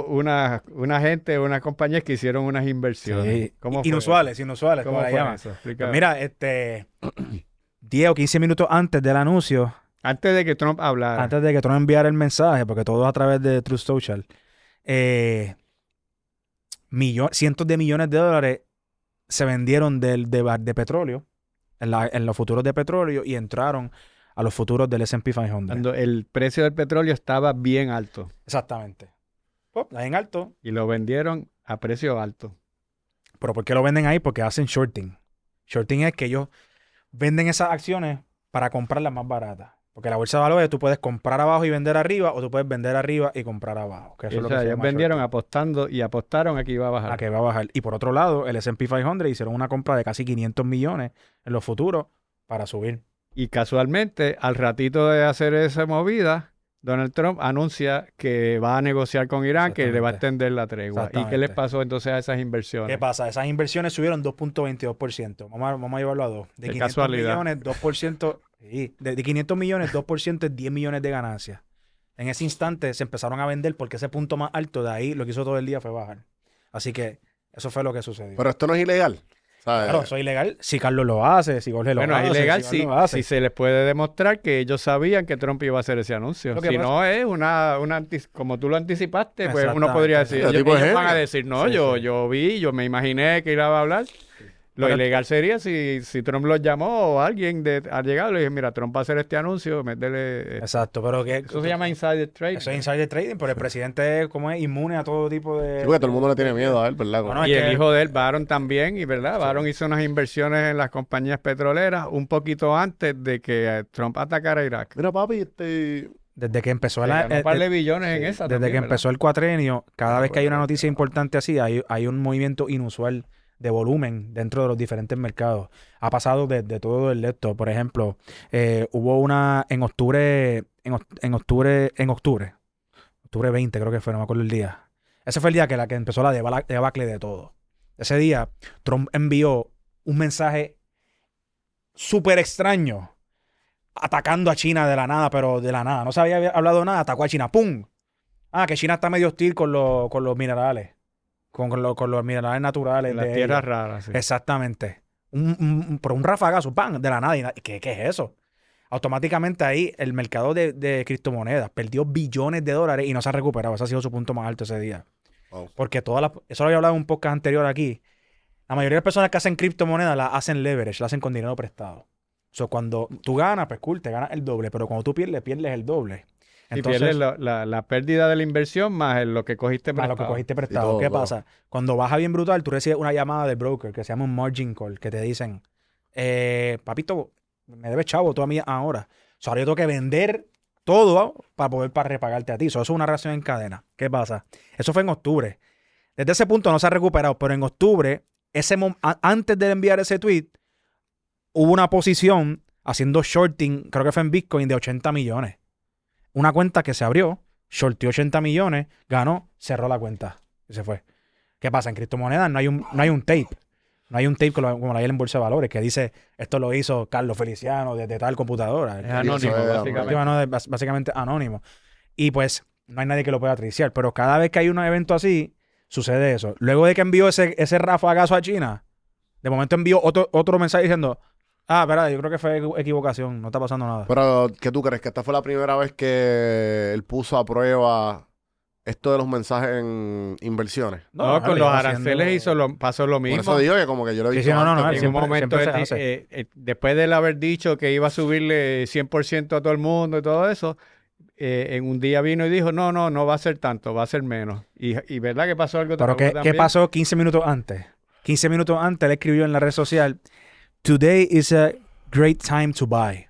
una gente, unas compañías que hicieron unas inversiones. Sí. ¿Cómo fue Inusuales, eso? como la llaman. Eso? Explícame. Mira, 10 o 15 minutos antes del anuncio, Antes de que Trump hablara. antes de que Trump enviara el mensaje, porque todo es a través de Truth Social, cientos de millones de dólares se vendieron de petróleo, en los futuros de petróleo, y entraron a los futuros del S&P 500. Cuando el precio del petróleo estaba bien alto Exactamente. Está en alto. y lo vendieron a precio alto. ¿Pero por qué lo venden ahí? Porque hacen shorting. Shorting es que ellos venden esas acciones para comprarlas más baratas. Porque la bolsa de valores tú puedes comprar abajo y vender arriba, o tú puedes vender arriba y comprar abajo. Que eso es lo O que sea, se ellos llama vendieron shorting. apostando y apostaron a que iba a bajar. A que va a bajar. Y por otro lado, el S&P 500 hicieron una compra de casi 500 millones en los futuros para subir. Y casualmente, al ratito de hacer esa movida, Donald Trump anuncia que va a negociar con Irán, que le va a extender la tregua. ¿Y qué les pasó entonces a esas inversiones? ¿Qué pasa? Esas inversiones subieron 2.22%. Vamos a llevarlo a 2. De 500 casualidad. millones, 2%. Sí, de 500 millones, 2% es 10 millones de ganancias. En ese instante se empezaron a vender porque ese punto más alto de ahí lo que hizo todo el día fue bajar. Así que eso fue lo que sucedió. Pero esto no es ilegal. ¿Sabes? Claro, eso es ilegal si Carlos lo hace, si Jorge lo hace. Bueno, es ilegal si Iván lo hace. si se les puede demostrar que ellos sabían que Trump iba a hacer ese anuncio. Lo que Si pasa- no es como tú lo anticipaste, pues uno Exactamente. podría decir, El tipo es ellos van a genio. decir, no, Sí, sí. yo vi, yo me imaginé que iba a hablar. Lo Pero- ilegal sería si Trump los llamó o alguien al llegar le dije, mira, Trump va a hacer este anuncio, métele... Exacto, pero que Eso se llama insider trading. eso es insider trading, pero el presidente es como es inmune a todo tipo de... Sí, porque todo el mundo le tiene miedo a él, ¿verdad? Bueno, Y es el que- hijo de él, Barron también, y verdad, Barron hizo unas inversiones en las compañías petroleras un poquito antes de que Trump atacara a Irak. Mira, papi, Desde que empezó Se ganó un par de billones en sí, esa desde también, que ¿verdad? empezó el cuatrenio, cada vez que hay una noticia importante así, hay un movimiento inusual de volumen dentro de los diferentes mercados. Ha pasado de todo el esto. Por ejemplo, hubo una en octubre 20 creo que fue, no me acuerdo el día. Ese fue el día que empezó la debacle de todo. Ese día, Trump envió un mensaje súper extraño atacando a China de la nada, pero de la nada. No se había hablado nada, atacó a China. ¡Pum! Ah, que China está medio hostil con los minerales. Con los minerales naturales. En las de tierras ellos. raras, sí. Exactamente. Pero un rafagazo, ¡pam! De la nada. ¿Qué es eso? Automáticamente ahí el mercado de criptomonedas perdió billones de dólares y no se ha recuperado. Ese ha sido su punto más alto ese día. Wow. Porque eso lo había hablado en un podcast anterior aquí. La mayoría de las personas que hacen criptomonedas las hacen leverage, las hacen con dinero prestado. O sea, cuando tú ganas, pues cool, te ganas el doble, pero cuando tú pierdes el doble. Y Entonces, pierdes la pérdida de la inversión más lo que cogiste más prestado. lo que cogiste Y prestado. todo, ¿Qué todo. pasa? Cuando baja bien brutal, tú recibes una llamada del broker que se llama un margin call, que te dicen, papito, me debes chavo tú a mí ahora. O sea, ahora yo tengo que vender todo para repagarte a ti. Eso es una reacción en cadena. ¿Qué pasa? Eso fue en octubre. Desde ese punto no se ha recuperado, pero en octubre, antes de enviar ese tweet, hubo una posición haciendo shorting, creo que fue en Bitcoin, de 80 millones. Una cuenta que se abrió, shorteó 80 millones, ganó, cerró la cuenta y se fue. ¿Qué pasa? En criptomonedas no hay un tape. No hay un tape como la hay en Bolsa de Valores que dice esto lo hizo Carlos Feliciano desde tal computadora. Es anónimo, eso es básicamente. No, es básicamente anónimo. Y pues no hay nadie que lo pueda traiciar. Pero cada vez que hay un evento así, sucede eso. Luego de que envió ese rafagazo a China, de momento envió otro mensaje diciendo, espera, yo creo que fue equivocación, no está pasando nada. Pero, ¿qué tú crees? ¿Que esta fue la primera vez que él puso a prueba esto de los mensajes en inversiones? No, con los aranceles pasó lo Por mismo. eso digo que como que yo lo he Sí, visto sí, no, antes, no, pero- En un siempre- momento, siempre se después de él haber dicho que iba a subirle 100% a todo el mundo y todo eso, en un día vino y dijo, no va a ser tanto, va a ser menos. Y ¿verdad que pasó algo Pero ¿qué también? pasó 15 minutos antes? 15 minutos antes él escribió en la red social, Today is a great time to buy.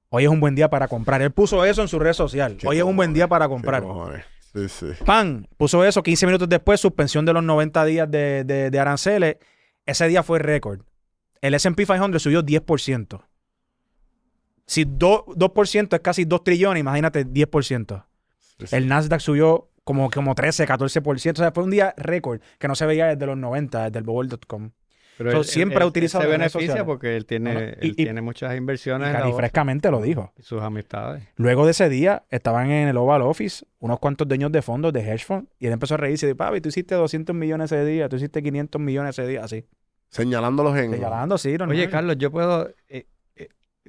Hoy es un buen día para comprar. Él puso eso en su red social. Qué Hoy es un buen día para qué comprar. cojones. Sí, sí. ¡Pam! Puso eso 15 minutos después, suspensión de los 90 días de aranceles. Ese día fue récord. El S&P 500 subió 10%. Si 2% es casi 2 trillones, imagínate 10%. Sí, sí. El Nasdaq subió como 13, 14%. O sea, fue un día récord que no se veía desde los 90, desde el bubble.com. Pero So, siempre ha utilizado se las redes beneficia sociales. porque él tiene, No, no. él tiene muchas inversiones en la Y bolsa frescamente lo dijo. y sus amistades. Luego de ese día, estaban en el Oval Office unos cuantos dueños de fondos de hedge fund y él empezó a reírse y dijo, papi, tú hiciste 200 millones ese día, tú hiciste 500 millones ese día, así. Señalándolos en... Señalando, sí. normal. Oye, Carlos, yo puedo...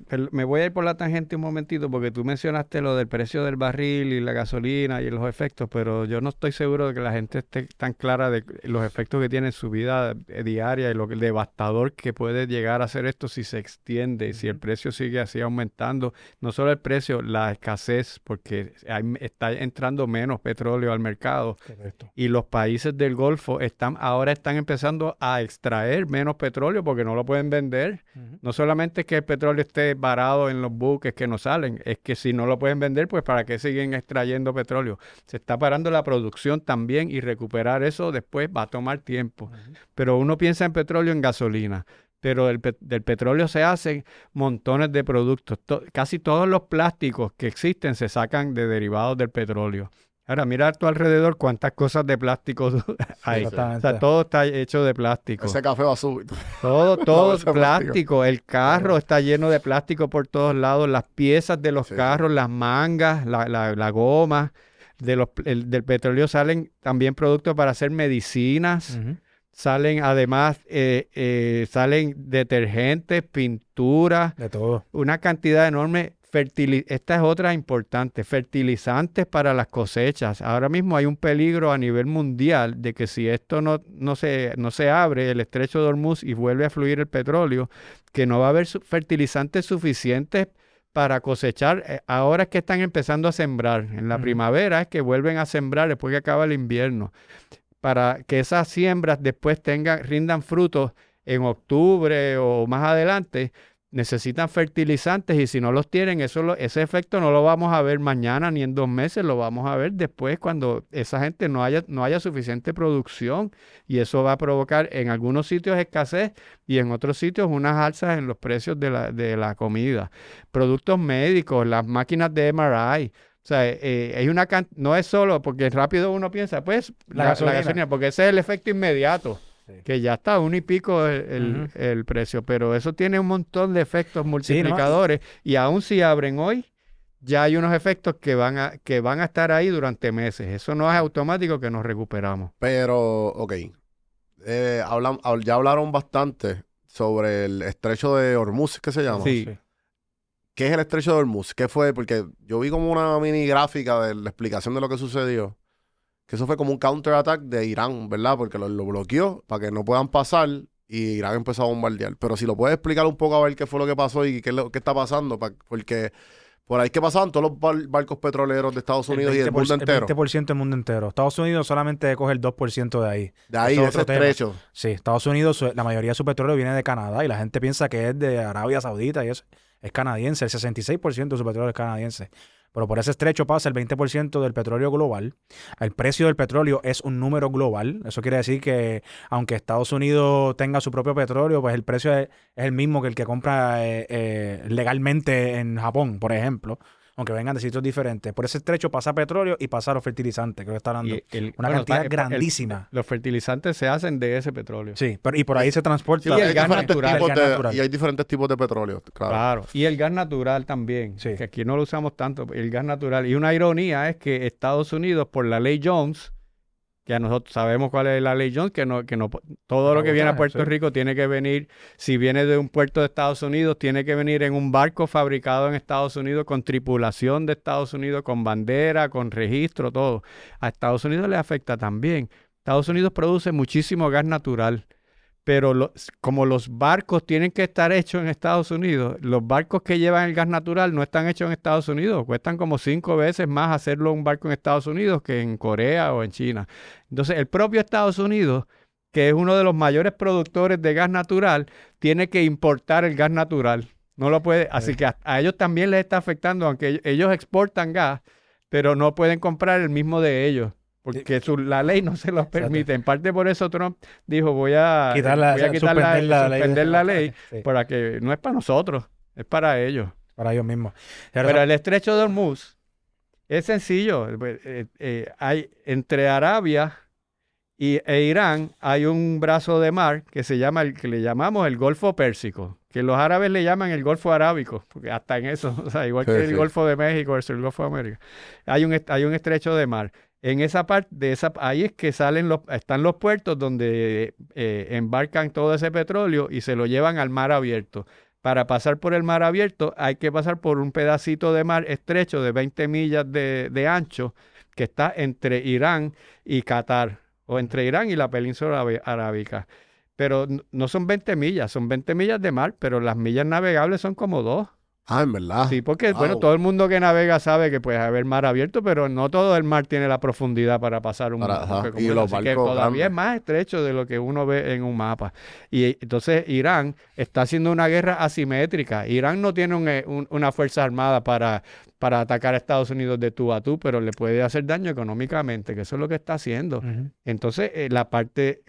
pero me voy a ir por la tangente un momentito porque tú mencionaste lo del precio del barril y la gasolina y los efectos, pero yo no estoy seguro de que la gente esté tan clara de los efectos que tiene en su vida diaria y lo devastador que puede llegar a ser esto si se extiende, si el precio sigue así aumentando. No solo el precio, la escasez, porque está entrando menos petróleo al mercado. Correcto. Y los países del Golfo ahora están empezando a extraer menos petróleo porque no lo pueden vender. Ujú. No solamente es que el petróleo esté varado en los buques que no salen, es que si no lo pueden vender, pues ¿para qué siguen extrayendo petróleo? Se está parando la producción también y recuperar eso después va a tomar tiempo. Ujú. Pero uno piensa en petróleo, en gasolina. pero del petróleo se hacen montones de productos. Casi todos los plásticos que existen se sacan de derivados del petróleo. Ahora, mira a tu alrededor cuántas cosas de plástico hay. sí. O sea, todo está hecho de plástico. Ese café va a subir. Todo ese plástico. El carro está lleno de plástico por todos lados. Las piezas de los carros, las mangas, la goma. Del petróleo salen también productos para hacer medicinas. Salen además, salen detergentes, pinturas. De todo. Una cantidad enorme. Esta es otra importante, fertilizantes para las cosechas. Ahora mismo hay un peligro a nivel mundial de que si esto no se abre, el estrecho de Hormuz, y vuelve a fluir el petróleo, que no va a haber fertilizantes suficientes para cosechar. Ahora es que están empezando a sembrar. En la primavera es que vuelven a sembrar después que acaba el invierno. Para que esas siembras después rindan frutos en octubre o más adelante, necesitan fertilizantes, y si no los tienen, ese efecto no lo vamos a ver mañana ni en 2 meses, lo vamos a ver después cuando esa gente no haya suficiente producción, y eso va a provocar en algunos sitios escasez y en otros sitios unas alzas en los precios de la comida. Productos médicos, las máquinas de MRI. O sea, no es solo porque rápido uno piensa, pues la gasolina, porque ese es el efecto inmediato. Sí. Que ya está 1 y pico el precio, pero eso tiene un montón de efectos multiplicadores, y aún si abren hoy, ya hay unos efectos que van a estar ahí durante meses. Eso no es automático que nos recuperamos. Pero, ok, ya hablaron bastante sobre el estrecho de Hormuz, ¿qué se llama? Sí. ¿Qué es el estrecho de Hormuz? ¿Qué fue? Porque yo vi como una mini gráfica de la explicación de lo que sucedió. Que eso fue como un counterattack de Irán, ¿verdad? Porque lo bloqueó para que no puedan pasar, y Irán empezó a bombardear. Pero si lo puedes explicar un poco a ver qué fue lo que pasó y qué está pasando, porque por ahí que pasaban todos los barcos petroleros de Estados Unidos y del mundo entero. El 20% del mundo entero. Estados Unidos solamente coge el 2% de ahí. De ahí, de ese estrecho. Sí, Estados Unidos, la mayoría de su petróleo viene de Canadá, y la gente piensa que es de Arabia Saudita, y es canadiense. El 66% de su petróleo es canadiense. Pero por ese estrecho pasa el 20% del petróleo global. El precio del petróleo es un número global. Eso quiere decir que aunque Estados Unidos tenga su propio petróleo, pues el precio es el mismo que el que compra legalmente en Japón, por ejemplo. Aunque vengan de sitios diferentes. Por ese estrecho pasa petróleo y pasa los fertilizantes, creo que está hablando. Una cantidad grandísima. Los fertilizantes se hacen de ese petróleo. Sí, y por ahí se transporta. Sí, el gas natural. Y hay diferentes tipos de petróleo, claro. Y el gas natural también, sí. Que aquí no lo usamos tanto, el gas natural. Y una ironía es que Estados Unidos, por la ley Jones, que a nosotros sabemos cuál es la ley Jones, que no todo lo que viene a Puerto Rico tiene que venir, si viene de un puerto de Estados Unidos, tiene que venir en un barco fabricado en Estados Unidos, con tripulación de Estados Unidos, con bandera, con registro, todo. A Estados Unidos le afecta también. Estados Unidos produce muchísimo gas natural, pero como los barcos tienen que estar hechos en Estados Unidos, los barcos que llevan el gas natural no están hechos en Estados Unidos, cuestan como 5 veces más hacerlo un barco en Estados Unidos que en Corea o en China. Entonces, el propio Estados Unidos, que es uno de los mayores productores de gas natural, tiene que importar el gas natural. No lo puede, así que a ellos también les está afectando, aunque ellos exportan gas, pero no pueden comprar el mismo de ellos. Porque la ley no se los permite. En parte por eso Trump dijo, voy a suspender la ley, sí. Para que no es para nosotros, es para ellos. Para ellos mismos. Pero el estrecho de Hormuz es sencillo. Hay entre Arabia e Irán hay un brazo de mar que que le llamamos el Golfo Pérsico, que los árabes le llaman el Golfo Arábico, porque hasta en eso, o sea, igual que el Golfo de México versus el Golfo de América. Hay un estrecho de mar. En esa parte, ahí es que están los puertos donde embarcan todo ese petróleo y se lo llevan al mar abierto. Para pasar por el mar abierto hay que pasar por un pedacito de mar estrecho de 20 millas de ancho que está entre Irán y Qatar, o entre Irán y la península arábica. Pero no son 20 millas, son 20 millas de mar, pero las millas navegables son como 2. Ah, en verdad. Sí, porque bueno, todo el mundo que navega sabe que puede haber mar abierto, pero no todo el mar tiene la profundidad para pasar un mar. Y los barcos que todavía es más estrecho de lo que uno ve en un mapa. Y entonces Irán está haciendo una guerra asimétrica. Irán no tiene una fuerza armada para atacar a Estados Unidos de tú a tú, pero le puede hacer daño económicamente, que eso es lo que está haciendo. Entonces,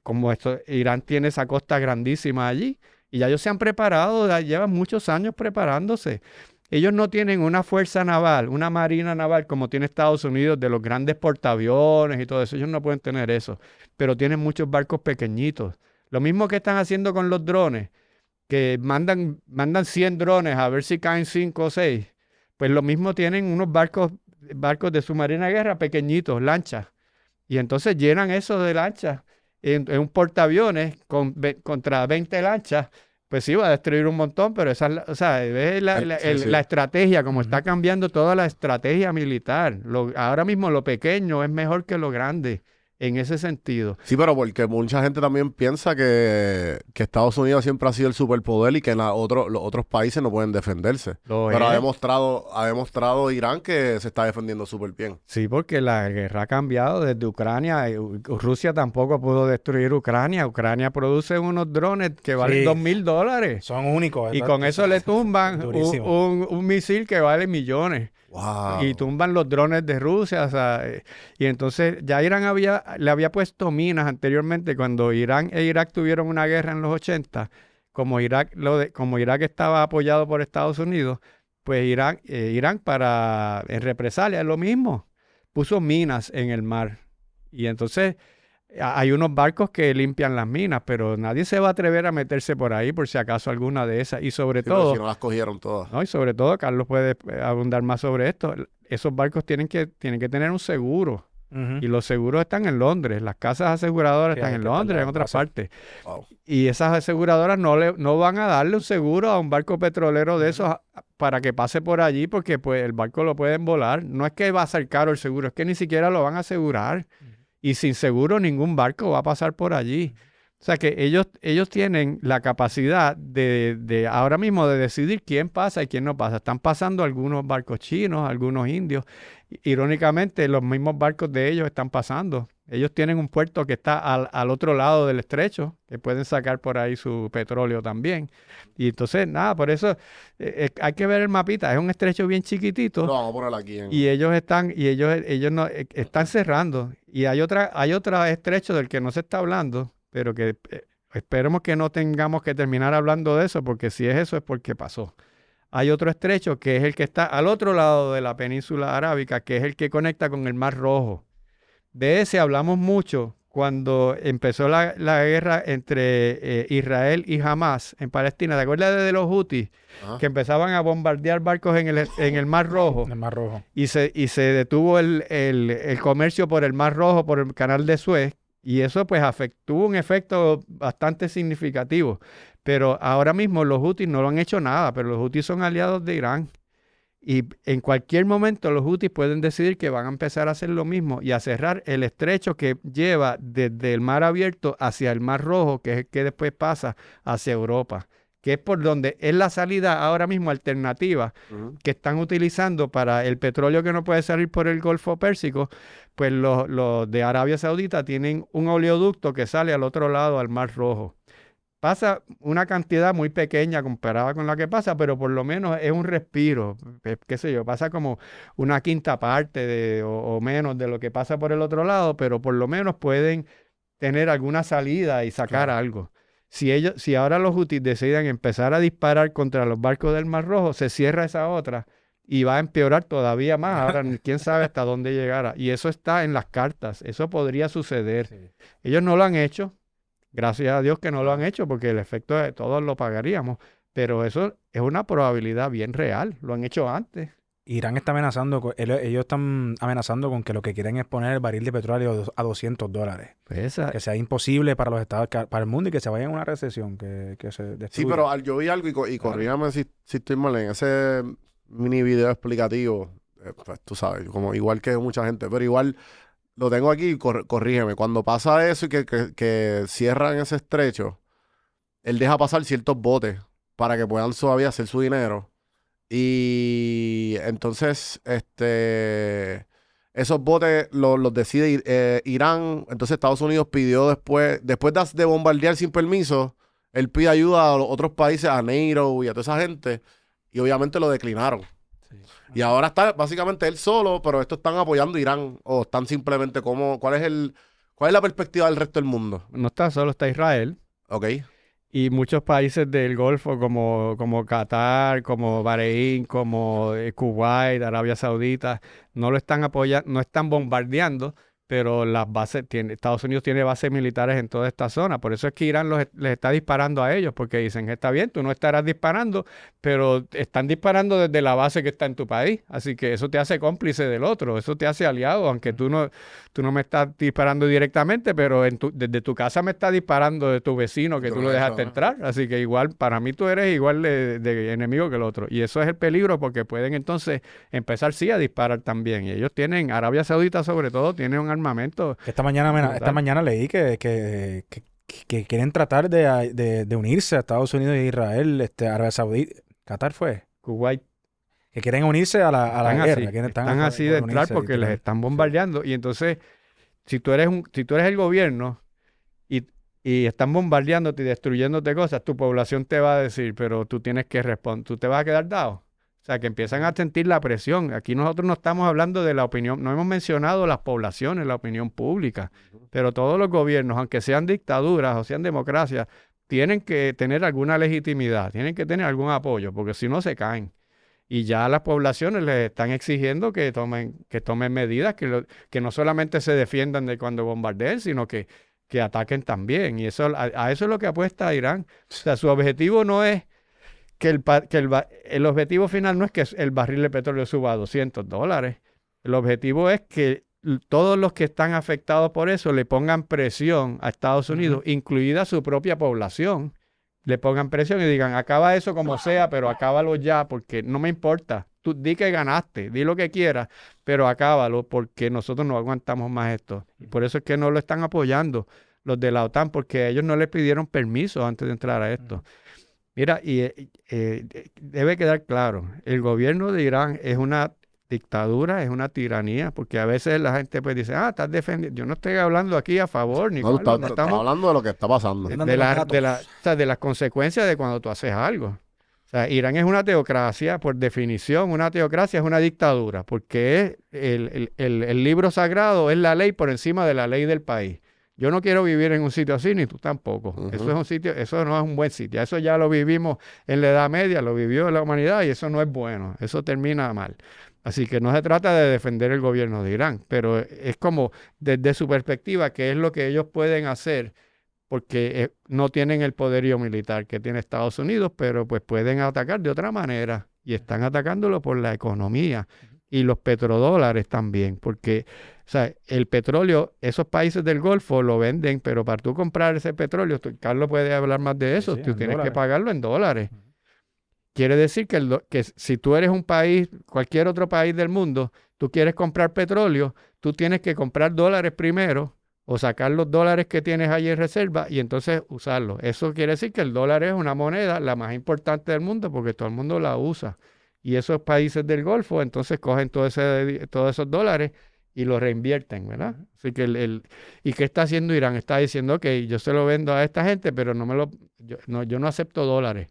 como Irán tiene esa costa grandísima allí, Y ya ellos se han preparado, ya llevan muchos años preparándose. Ellos no tienen una fuerza naval, una marina naval como tiene Estados Unidos de los grandes portaaviones y todo eso. Ellos no pueden tener eso, pero tienen muchos barcos pequeñitos. Lo mismo que están haciendo con los drones, que mandan 100 drones a ver si caen 5 o 6. Pues lo mismo tienen unos barcos de submarina de guerra pequeñitos, lanchas. Y entonces llenan eso de lanchas en un portaaviones contra 20 lanchas. Pues sí, va a destruir un montón, pero esa es la estrategia, como está cambiando toda la estrategia militar. Ahora mismo lo pequeño es mejor que lo grande en ese sentido. Sí, pero porque mucha gente también piensa que Estados Unidos siempre ha sido el superpoder y que los otros países no pueden defenderse. Pero ha demostrado Irán que se está defendiendo súper bien. Sí, porque la guerra ha cambiado desde Ucrania. Rusia tampoco pudo destruir Ucrania. Ucrania produce unos drones que valen $2,000. Son únicos. Y con eso le tumban un misil que vale millones. Wow. Y tumban los drones de Rusia. O sea, y entonces ya Irán le había puesto minas anteriormente cuando Irán e Irak tuvieron una guerra en los 80. Como Irak estaba apoyado por Estados Unidos, pues Irán en represalia es lo mismo. Puso minas en el mar. Y entonces hay unos barcos que limpian las minas, pero nadie se va a atrever a meterse por ahí por si acaso alguna de esas. Y sobre todo... Si no las cogieron todas. No, y sobre todo, Carlos puede abundar más sobre esto. Esos barcos tienen que tener un seguro. Y los seguros están en Londres. Las casas aseguradoras están en Londres, en otras partes. Wow. Y esas aseguradoras no van a darle un seguro a un barco petrolero de esos para que pase por allí porque pues el barco lo pueden volar. No es que va a ser caro el seguro, es que ni siquiera lo van a asegurar. Y sin seguro ningún barco va a pasar por allí. O sea que ellos tienen la capacidad de ahora mismo de decidir quién pasa y quién no pasa. Están pasando algunos barcos chinos, algunos indios. Irónicamente, los mismos barcos de ellos están pasando. Ellos tienen un puerto que está al otro lado del estrecho, que pueden sacar por ahí su petróleo también. Y entonces, nada, por eso hay que ver el mapita. Es un estrecho bien chiquitito. Lo vamos a poner aquí. Y ellos no, están cerrando. Y hay otro estrecho del que no se está hablando, pero que esperemos que no tengamos que terminar hablando de eso, porque si es eso es porque pasó. Hay otro estrecho que es el que está al otro lado de la península arábica, que es el que conecta con el Mar Rojo. De ese hablamos mucho cuando empezó la guerra entre Israel y Hamas en Palestina. ¿Te acuerdas de los Houthis? Que empezaban a bombardear barcos en el Mar Rojo? El Mar Rojo. Y se detuvo el comercio por el Mar Rojo, por el canal de Suez. Y eso pues tuvo un efecto bastante significativo. Pero ahora mismo los Houthis no lo han hecho nada, pero los Houthis son aliados de Irán. Y en cualquier momento los Houthis pueden decidir que van a empezar a hacer lo mismo y a cerrar el estrecho que lleva desde el mar abierto hacia el Mar Rojo, que es el que después pasa hacia Europa, que es por donde es la salida ahora mismo alternativa que están utilizando para el petróleo que no puede salir por el Golfo Pérsico. Pues los de Arabia Saudita tienen un oleoducto que sale al otro lado, al Mar Rojo. Pasa una cantidad muy pequeña comparada con la que pasa, pero por lo menos es un respiro. Qué sé yo, pasa como una quinta parte o menos de lo que pasa por el otro lado, pero por lo menos pueden tener alguna salida y sacar algo. Si ahora los Houthis deciden empezar a disparar contra los barcos del Mar Rojo, se cierra esa otra y va a empeorar todavía más. Ahora, quién sabe hasta dónde llegará. Y eso está en las cartas. Eso podría suceder. Sí. Ellos no lo han hecho. Gracias a Dios que no lo han hecho, porque el efecto de todos lo pagaríamos. Pero eso es una probabilidad bien real. Lo han hecho antes. Irán está amenazando, ellos están amenazando con que lo que quieren es poner el barril de petróleo a $200. Pues que sea imposible para los estados, para el mundo y que se vaya en una recesión, que se destruya. Sí, pero yo vi algo y corrígame si estoy mal en ese mini video explicativo. Pues tú sabes, como igual que mucha gente, pero igual lo tengo aquí y corrígeme. Cuando pasa eso y que cierran ese estrecho, él deja pasar ciertos botes para que puedan todavía hacer su dinero. Y entonces, esos botes los decide Irán. Entonces Estados Unidos pidió después de bombardear sin permiso, él pide ayuda a los otros países, a NATO y a toda esa gente, y obviamente lo declinaron. Sí. Y ahora está básicamente él solo, pero estos están apoyando a Irán, o están simplemente ¿cuál es la perspectiva del resto del mundo? No está solo, está Israel. Ok. Y muchos países del Golfo como Qatar, como Bahrein, como Kuwait, Arabia Saudita, no lo están apoyando, no están bombardeando, pero Estados Unidos tiene bases militares en toda esta zona. Por eso es que Irán les está disparando a ellos, porque dicen, está bien, tú no estarás disparando, pero están disparando desde la base que está en tu país. Así que eso te hace cómplice del otro, eso te hace aliado, aunque tú no me estás disparando directamente, pero desde tu casa me estás disparando de tu vecino que tú lo dejaste entrar. Así que igual, para mí tú eres igual de enemigo que el otro. Y eso es el peligro, porque pueden entonces empezar sí a disparar también. Y ellos tienen, Arabia Saudita sobre todo, tiene un armamento. Esta mañana leí que quieren tratar de unirse a Estados Unidos e Israel, Arabia Saudita, Qatar fue, Kuwait. que quieren unirse a la guerra. Están así de entrar porque les están bombardeando. Y entonces, si tú eres el gobierno y están bombardeándote y destruyéndote cosas, tu población te va a decir, pero tú tienes que responder, tú te vas a quedar dado. O sea, que empiezan a sentir la presión. Aquí nosotros no estamos hablando de la opinión, no hemos mencionado las poblaciones, la opinión pública, pero todos los gobiernos, aunque sean dictaduras o sean democracias, tienen que tener alguna legitimidad, tienen que tener algún apoyo, porque si no se caen. Y ya las poblaciones les están exigiendo que tomen medidas, que no solamente se defiendan de cuando bombardeen, sino que ataquen también. Y eso a eso es lo que apuesta Irán. O sea, su objetivo no es el objetivo final no es que el barril de petróleo suba a $200. El objetivo es que todos los que están afectados por eso le pongan presión a Estados Unidos, incluida su propia población. Le pongan presión y digan, acaba eso como sea, pero acábalo ya, porque no me importa. Tú di que ganaste, di lo que quieras, pero acábalo, porque nosotros no aguantamos más esto. Y por eso es que no lo están apoyando los de la OTAN, porque ellos no les pidieron permiso antes de entrar a esto. Mira, debe quedar claro, el gobierno de Irán es una dictadura, es una tiranía, porque a veces la gente pues dice, estás defendiendo, yo no estoy hablando aquí a favor, ni no estamos hablando de lo que está pasando. De las consecuencias de cuando tú haces algo. O sea, Irán es una teocracia, por definición, una teocracia es una dictadura, porque el libro sagrado es la ley por encima de la ley del país. Yo no quiero vivir en un sitio así, ni tú tampoco. Eso es un sitio, eso no es un buen sitio. Eso ya lo vivimos en la Edad Media, lo vivió la humanidad y eso no es bueno. Eso termina mal. Así que no se trata de defender el gobierno de Irán, pero es como desde su perspectiva, qué es lo que ellos pueden hacer, porque no tienen el poderío militar que tiene Estados Unidos, pero pues pueden atacar de otra manera y están atacándolo por la economía y los petrodólares también, porque o sea, el petróleo, esos países del Golfo lo venden, pero para tú comprar ese petróleo, Carlos puede hablar más de eso, tú tienes que pagarlo en dólares. Quiere decir que si tú eres un país, cualquier otro país del mundo, tú quieres comprar petróleo, tú tienes que comprar dólares primero o sacar los dólares que tienes ahí en reserva y entonces usarlos. Eso quiere decir que el dólar es una moneda la más importante del mundo porque todo el mundo la usa. Y esos países del Golfo entonces cogen todos esos dólares y lo reinvierten, ¿verdad? Así que ¿y qué está haciendo Irán? Está diciendo, ok, yo se lo vendo a esta gente, pero yo no acepto dólares.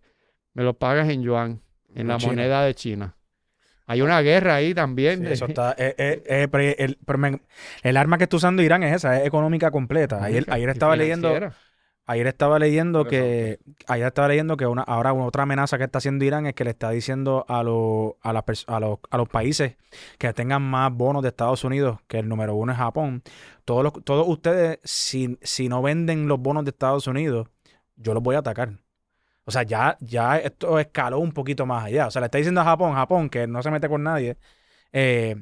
Me lo pagas en yuan, en la moneda de China. Hay una guerra ahí también. Sí, eso está. El arma que está usando Irán es esa, es económica completa. Ayer estaba leyendo que ahora otra amenaza que está haciendo Irán es que le está diciendo a los países que tengan más bonos de Estados Unidos, que el número 1 es Japón. Todos ustedes, si no venden los bonos de Estados Unidos, yo los voy a atacar. O sea, ya esto escaló un poquito más allá. O sea, le está diciendo a Japón, que no se mete con nadie.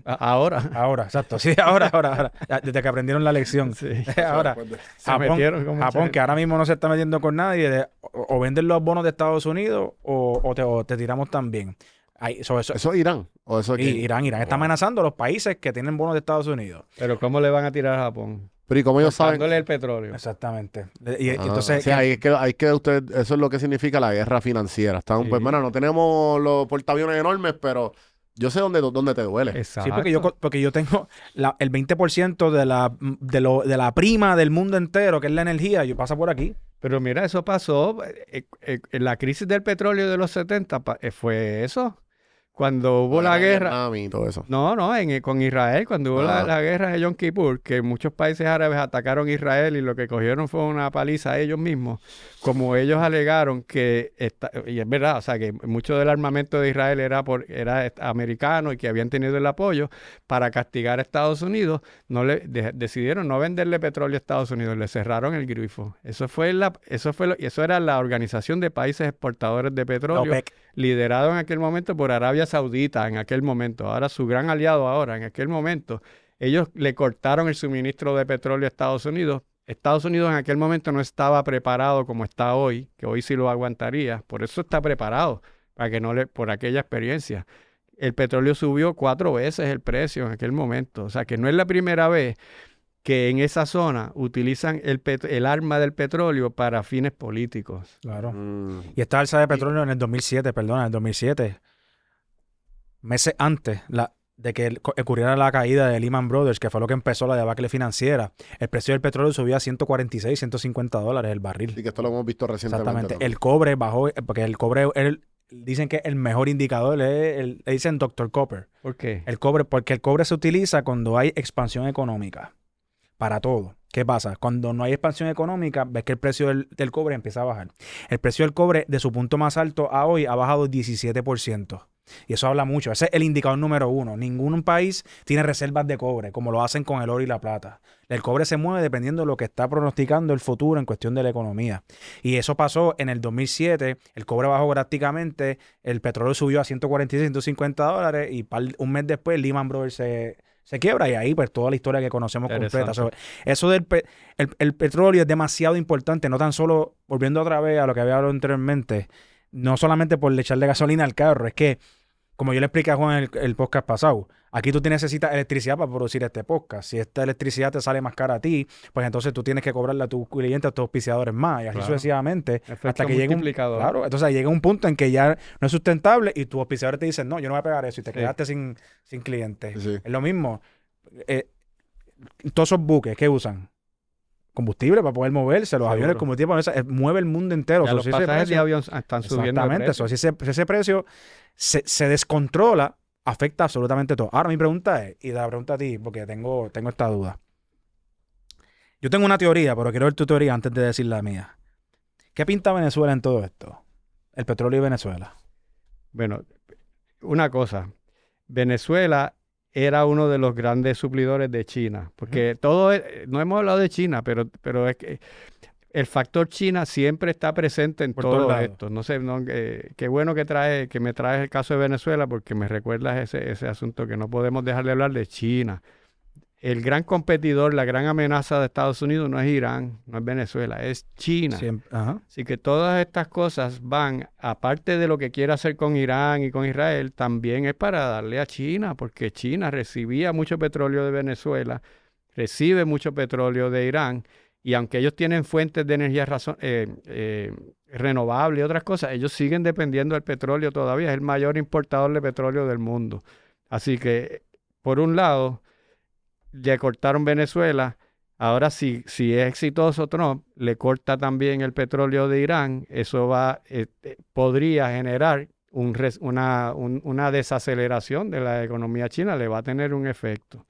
Ahora, exacto. Sí, ahora. Desde que aprendieron la lección. Sí. Ahora, Japón, que ahora mismo no se está metiendo con nadie, o venden los bonos de Estados Unidos o te tiramos también. ¿Eso es Irán? ¿O eso es Irán está amenazando a los países que tienen bonos de Estados Unidos. Pero ¿cómo le van a tirar a Japón? Pero ¿y cómo ellos saben? Dándole el petróleo. Exactamente. Entonces, sí, hay que eso es lo que significa la guerra financiera. Pues, bueno, no tenemos los portaaviones enormes, pero yo sé dónde te duele. Exacto. Sí, porque yo tengo el 20% de la prima del mundo entero, que es la energía, yo paso por aquí. Pero mira, eso pasó. En la crisis del petróleo de los 70 fue eso. cuando hubo la guerra... Vietnam y todo eso. No, con Israel, cuando hubo la guerra de Yom Kippur, que muchos países árabes atacaron a Israel y lo que cogieron fue una paliza a ellos mismos, como ellos alegaron que, y es verdad, o sea, que mucho del armamento de Israel era americano y que habían tenido el apoyo para castigar a Estados Unidos, decidieron no venderle petróleo a Estados Unidos, le cerraron el grifo. Eso era la Organización de Países Exportadores de Petróleo, OPEC. liderado en aquel momento por Arabia Saudita, en aquel momento. Ahora su gran aliado en aquel momento. Ellos le cortaron el suministro de petróleo a Estados Unidos. Estados Unidos en aquel momento no estaba preparado como está hoy, que hoy sí lo aguantaría. Por eso está preparado, para que por aquella experiencia. El petróleo subió 4 veces el precio en aquel momento. O sea, que no es la primera vez que en esa zona utilizan el arma del petróleo para fines políticos. Claro. Y esta alza de petróleo en el 2007, meses antes de que ocurriera la caída de Lehman Brothers, que fue lo que empezó la debacle financiera, el precio del petróleo subía a 146, 150 dólares el barril. Y que esto lo hemos visto recientemente. Exactamente. También. El cobre bajó, porque el cobre, dicen que el mejor indicador le dicen Dr. Copper. ¿Por qué? El cobre, porque el cobre se utiliza cuando hay expansión económica. Para todo. ¿Qué pasa? Cuando no hay expansión económica, ves que el precio del cobre empieza a bajar. El precio del cobre, de su punto más alto a hoy, ha bajado 17%. Y eso habla mucho. Ese es el indicador número 1. Ningún país tiene reservas de cobre, como lo hacen con el oro y la plata. El cobre se mueve dependiendo de lo que está pronosticando el futuro en cuestión de la economía. Y eso pasó en el 2007. El cobre bajó drásticamente. El petróleo subió a 146, 150 dólares. Y un mes después, Lehman Brothers se quiebra, y ahí pues toda la historia que conocemos completa. Eso del el petróleo es demasiado importante, no tan solo, volviendo otra vez a lo que había hablado anteriormente, no solamente por echarle gasolina al carro, es que, como yo le expliqué a Juan en el podcast pasado, aquí tú necesitas electricidad para producir este podcast. Si esta electricidad te sale más cara a ti, pues entonces tú tienes que cobrarle a tus clientes, a tus auspiciadores más, y así sucesivamente, hasta que llegue claro, entonces llega un punto en que ya no es sustentable y tus auspiciadores te dicen, no, yo no voy a pagar eso, y te quedaste sin clientes. Sí. Es lo mismo. Todos esos buques, ¿qué usan? Combustible para poder moverse, los aviones, combustible para moverse, mueve el mundo entero. Ya los pasajes de avión están subiendo de precio. Si ese precio se descontrola, afecta absolutamente todo. Ahora mi pregunta es, y la pregunta a ti, porque tengo esta duda. Yo tengo una teoría, pero quiero ver tu teoría antes de decir la mía. ¿Qué pinta Venezuela en todo esto? El petróleo y Venezuela. Bueno, una cosa. Venezuela era uno de los grandes suplidores de China, porque no hemos hablado de China, pero es que el factor China siempre está presente en todo esto. No sé, qué bueno que me traes el caso de Venezuela, porque me recuerdas ese asunto, que no podemos dejar de hablar de China. El gran competidor, la gran amenaza de Estados Unidos no es Irán, no es Venezuela, es China. Así que todas estas cosas van, aparte de lo que quiere hacer con Irán y con Israel, también es para darle a China, porque China recibía mucho petróleo de Venezuela, recibe mucho petróleo de Irán, y aunque ellos tienen fuentes de energía renovable y otras cosas, ellos siguen dependiendo del petróleo todavía, es el mayor importador de petróleo del mundo. Así que, por un lado, le cortaron Venezuela. Ahora si es exitoso Trump, le corta también el petróleo de Irán. Eso podría generar una desaceleración de la economía china, le va a tener un efecto.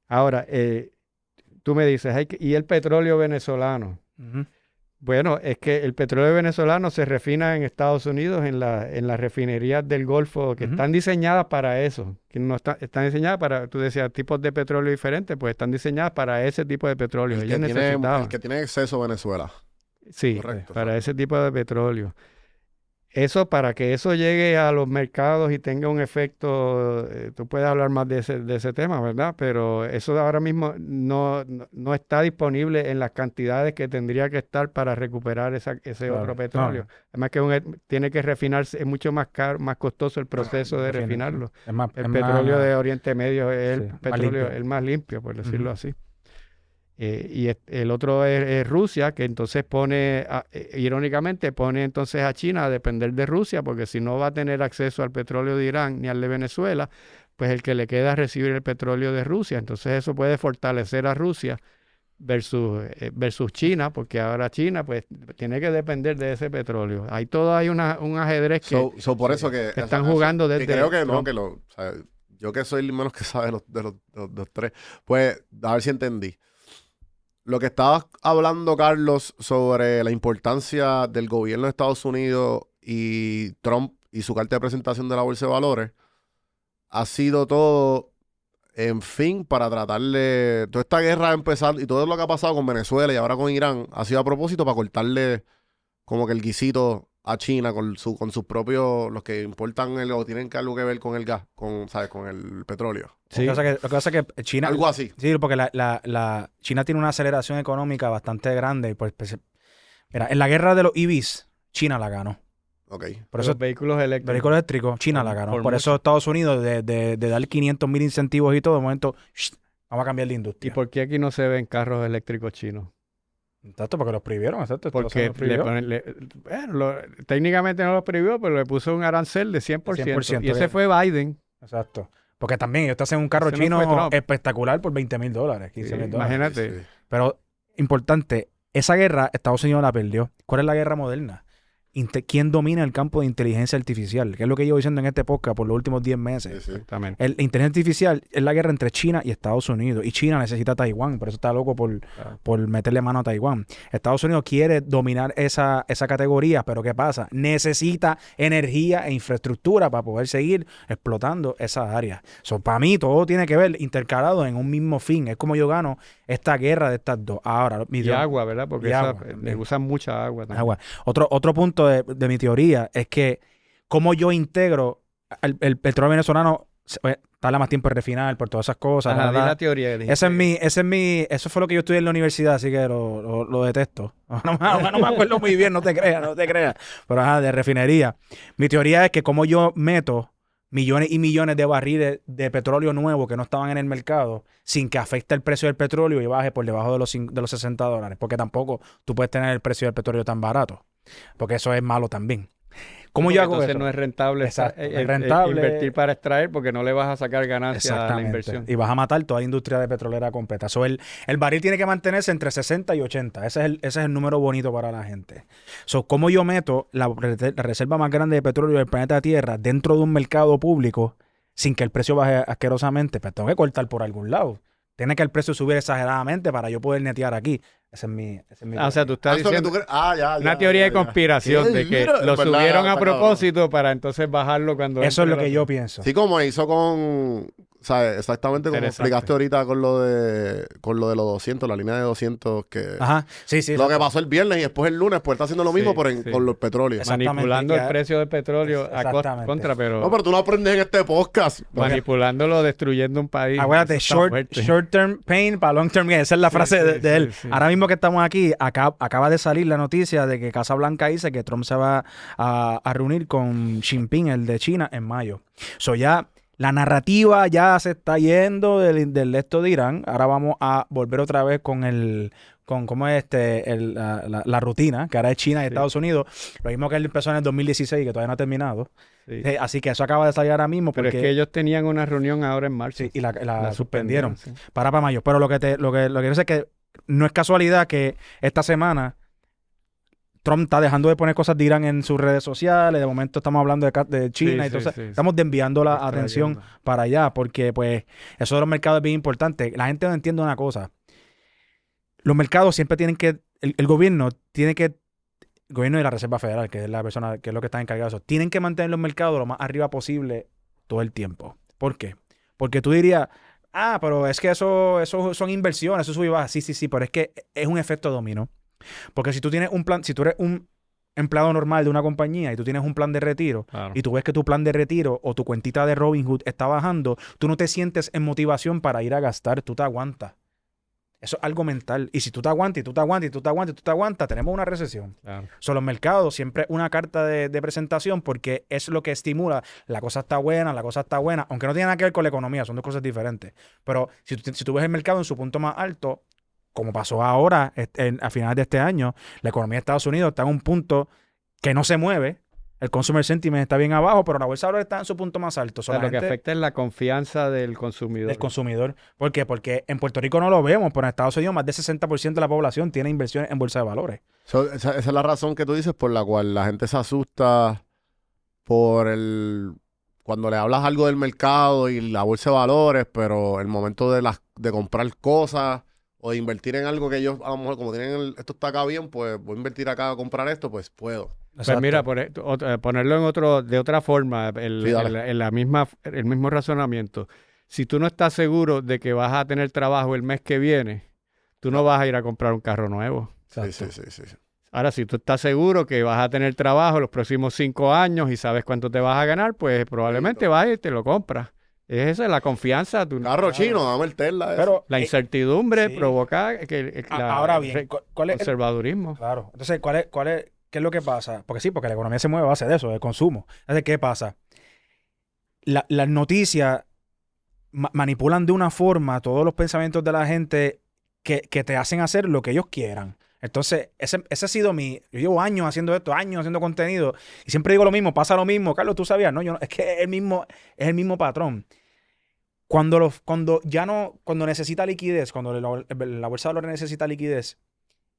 Ahora, tú me dices, ¿y el petróleo venezolano? Bueno, es que el petróleo venezolano se refina en Estados Unidos, en las refinerías del Golfo, que están diseñadas para eso, que no están diseñadas para, tú decías, tipos de petróleo diferentes, pues están diseñadas para ese tipo de petróleo. El que tiene exceso Venezuela. Sí, correcto, para ese tipo de petróleo. Eso, para que eso llegue a los mercados y tenga un efecto, tú puedes hablar más de ese tema, ¿verdad? Pero eso ahora mismo no está disponible en las cantidades que tendría que estar para recuperar ese otro petróleo. Además que tiene que refinarse, es mucho más caro, más costoso el proceso de refinarlo. El petróleo de Oriente Medio es el petróleo el más limpio, por decirlo así. Y el otro es Rusia, que entonces irónicamente pone entonces a China a depender de Rusia, porque si no va a tener acceso al petróleo de Irán ni al de Venezuela, pues el que le queda es recibir el petróleo de Rusia. Entonces eso puede fortalecer a Rusia versus China, porque ahora China pues tiene que depender de ese petróleo. Hay un ajedrez que, Por eso que están jugando desde... que creo que no, Trump. o sea, yo que soy el menos que sabe de los tres, pues a ver si entendí. Lo que estabas hablando, Carlos, sobre la importancia del gobierno de Estados Unidos y Trump y su carta de presentación de la Bolsa de Valores, ha sido todo, en fin, para tratarle... Toda esta guerra a empezar y todo lo que ha pasado con Venezuela y ahora con Irán ha sido a propósito para cortarle como que el guisito a China con sus propios... Los que importan o tienen algo que ver con el gas, ¿sabes? Con el petróleo. Sí. Lo que pasa es que China... Algo así. Sí, porque China tiene una aceleración económica bastante grande. Y pues, mira, en la guerra de los EVs, China la ganó. Ok. Por eso, Los vehículos eléctricos. China la ganó. Por Por eso mucho. Estados Unidos, de dar 500,000 incentivos y todo, de momento, vamos a cambiar de ¿Y industria. por qué aquí no se ven carros eléctricos chinos? Exacto, porque los prohibieron, exacto. Porque técnicamente no los prohibió, pero le puso un arancel de 100%. 100%, Y ese fue Biden. Exacto. Porque también ellos te hacen un carro Ese no chino fue Trump. espectacular por $20,000, $15,000. Imagínate. Sí, sí. Pero, importante, esa guerra Estados Unidos la perdió. ¿Cuál es la guerra moderna? ¿Quién domina el campo de inteligencia artificial? Que es lo que llevo diciendo en este podcast por los últimos 10 meses. Sí, sí. Exactamente. La inteligencia artificial es la guerra entre China y Estados Unidos. Y China necesita a Taiwán, por eso está loco por meterle mano a Taiwán. Estados Unidos quiere dominar esa categoría, pero ¿qué pasa? Necesita energía e infraestructura para poder seguir explotando esas áreas. Para mí todo tiene que ver intercalado en un mismo fin. Es como yo gano esta guerra de estas dos. Ahora, Y agua, ¿verdad? Porque le usan mucha agua también. agua. Otro punto de mi teoría es que cómo yo integro el petróleo venezolano, tarda más tiempo en refinar por todas esas cosas. Ajá, di ¿verdad? la teoría que dijiste. Eso fue lo que yo estudié en la universidad, así que lo detesto. No me acuerdo muy bien, no te creas. Pero ajá, de refinería. Mi teoría es que como yo meto millones y millones de barriles de petróleo nuevo que no estaban en el mercado sin que afecte el precio del petróleo y baje por debajo de los $60. Porque tampoco tú puedes tener el precio del petróleo tan barato. Porque eso es malo también. ¿Cómo yo hago Entonces eso? no es rentable, Exacto, es rentable invertir para extraer porque no le vas a sacar ganancia a la inversión. Y vas a matar toda la industria de petrolera completa. El barril tiene que mantenerse entre 60 y 80. Ese es el número bonito para la gente. ¿Cómo yo meto la reserva más grande de petróleo del planeta Tierra dentro de un mercado público sin que el precio baje asquerosamente? Pues tengo que cortar por algún lado. Tiene que el precio subir exageradamente para yo poder netear aquí. Ese es mi O sea, tú estás Eso que diciendo tú crees. Ya. una teoría de conspiración de que Mira, lo en verdad, subieron a está propósito para entonces bajarlo cuando... Eso es entre lo que yo pienso. Sí, como hizo con... ¿Sabes? Exactamente como Interesante. explicaste ahorita con lo de los 200, la línea de 200 que... Ajá. Sí. Lo que pasó el viernes y después el lunes, pues está haciendo lo mismo, Sí, pero sí. con los petróleos. Exacto. Manipulando el Exactamente. precio del petróleo a Exactamente. contra, pero No, pero tú lo aprendes en este podcast. manipulándolo, destruyendo un país. Acuérdate, Eso está fuerte. short term pain para long term gain. Esa es la frase de él. Sí. Ahora mismo que estamos aquí, acaba de salir la noticia de que Casa Blanca dice que Trump se va a reunir con Xi Jinping, el de China, en mayo. Ya la narrativa ya se está yendo del esto de Irán. Ahora vamos a volver otra vez con cómo es la rutina, que ahora es China y Estados Unidos. Lo mismo que él empezó en el 2016 y que todavía no ha terminado. Sí. Así que eso acaba de salir ahora mismo. Pero porque, es que ellos tenían una reunión ahora en marzo. sí, y la suspendieron. Sí. Para mayo. Pero lo que quiero decir es que no es casualidad que esta semana Trump está dejando de poner cosas de Irán en sus redes sociales. De momento estamos hablando de China. Sí, entonces sí. estamos desviando la Extrayendo. atención para allá. Porque pues eso de los mercados es bien importante. La gente no entiende una cosa. Los mercados siempre tienen que... El gobierno tiene que... El gobierno y la Reserva Federal, que es la persona que es lo que está encargado de eso, tienen que mantener los mercados lo más arriba posible todo el tiempo. ¿Por qué? Porque tú dirías, pero es que eso son inversiones, eso sube y baja. Sí, pero es que es un efecto dominó. Porque si tú tienes un plan, si tú eres un empleado normal de una compañía y tú tienes un plan de retiro Claro. y tú ves que tu plan de retiro o tu cuentita de Robinhood está bajando, tú no te sientes en motivación para ir a gastar, tú te aguantas. Eso es algo mental. Y si tú te aguantas, y tú te aguantas, y tú te aguantas, y tú te aguantas, tenemos una recesión. Claro. Son los mercados siempre una carta de presentación porque es lo que estimula. La cosa está buena, aunque no tiene nada que ver con la economía, son dos cosas diferentes. Pero si tú ves el mercado en su punto más alto, como pasó ahora a finales de este año, la economía de Estados Unidos está en un punto que no se mueve. El consumer sentiment está bien abajo, pero la bolsa de valores está en su punto más alto. O sea, lo que afecta es la confianza del consumidor. Del consumidor. ¿Por qué? Porque en Puerto Rico no lo vemos, pero en Estados Unidos más del 60% de la población tiene inversiones en bolsa de valores. Esa es la razón que tú dices por la cual la gente se asusta por cuando le hablas algo del mercado y la bolsa de valores, pero el momento de comprar cosas o de invertir en algo que ellos, a lo mejor, como tienen esto está acá bien, pues voy a invertir acá a comprar esto, pues puedo. Pues mira, ponerlo de otra forma, Sí, el mismo razonamiento. Si tú no estás seguro de que vas a tener trabajo el mes que viene, tú no vas a ir a comprar un carro nuevo. Sí. Ahora, si tú estás seguro que vas a tener trabajo los próximos 5 años y sabes cuánto te vas a ganar, pues probablemente vas y te lo compras. Esa es la confianza. Carro chino, dame el Tesla. Pero La incertidumbre sí. provoca Ahora bien, ¿cuál es conservadurismo. Claro. Entonces, ¿qué es lo que pasa? Porque la economía se mueve a base de eso, del consumo. Entonces, ¿qué pasa? Las noticias manipulan de una forma todos los pensamientos de la gente que te hacen hacer lo que ellos quieran. Entonces, ese ha sido yo llevo años haciendo esto, años haciendo contenido, y siempre digo lo mismo, pasa lo mismo. Carlos, tú sabías, ¿no? Es que es el mismo patrón. Cuando necesita liquidez, cuando la bolsa de valores necesita liquidez,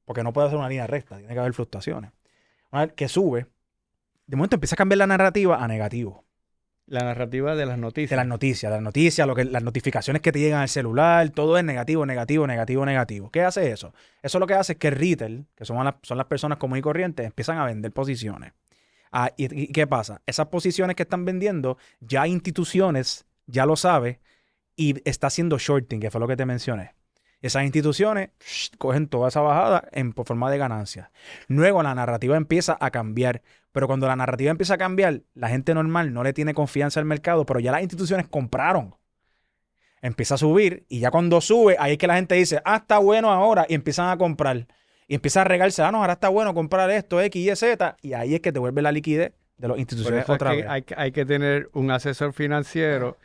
porque no puede hacer una línea recta, tiene que haber fluctuaciones. Una vez que sube, de momento empieza a cambiar la narrativa a negativo. La narrativa de las noticias. De las noticias, las notificaciones que te llegan al celular, todo es negativo. ¿Qué hace eso? Eso lo que hace es que el retail, que son las personas comunes y corrientes, empiezan a vender posiciones. ¿Y qué pasa? Esas posiciones que están vendiendo, ya instituciones ya lo saben y está haciendo shorting, que fue lo que te mencioné. Esas instituciones cogen toda esa bajada por forma de ganancias. Luego la narrativa empieza a cambiar. Pero cuando la narrativa empieza a cambiar, la gente normal no le tiene confianza al mercado, pero ya las instituciones compraron. Empieza a subir y ya cuando sube, ahí es que la gente dice, está bueno ahora, y empiezan a comprar. Y empieza a regarse, no, ahora está bueno comprar esto, X, Y, Z, y ahí es que te vuelve la liquidez de las instituciones otra vez. Hay que tener un asesor financiero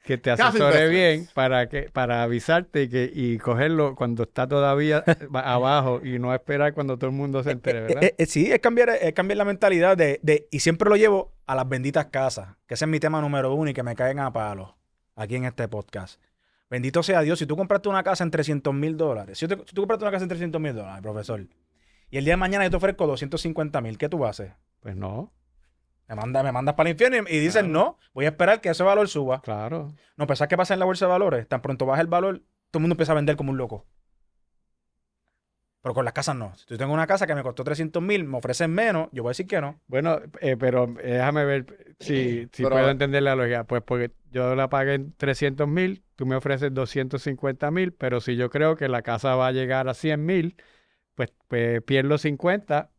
que te asesore bien para avisarte y cogerlo cuando está todavía abajo y no esperar cuando todo el mundo se entere, ¿verdad? Sí, es cambiar la mentalidad y siempre lo llevo a las benditas casas, que ese es mi tema número 1 y que me caen a palos aquí en este podcast. Bendito sea Dios, si tú compraste una casa en $300,000, si tú compraste una casa en $300,000, profesor, y el día de mañana yo te ofrezco $250,000, ¿qué tú haces? Pues no. Me mandas para el infierno y dices, claro, no, voy a esperar que ese valor suba. Claro. No, pero ¿sabes qué pasa en la bolsa de valores? Tan pronto baja el valor, todo el mundo empieza a vender como un loco. Pero con las casas no. Si yo tengo una casa que me costó $300,000, me ofrecen menos, yo voy a decir que no. Bueno, pero déjame ver si puedo entender la lógica. Pues porque yo la pagué en $300,000, tú me ofreces $250,000, pero si yo creo que la casa va a llegar a $100,000, pues pierdo 50,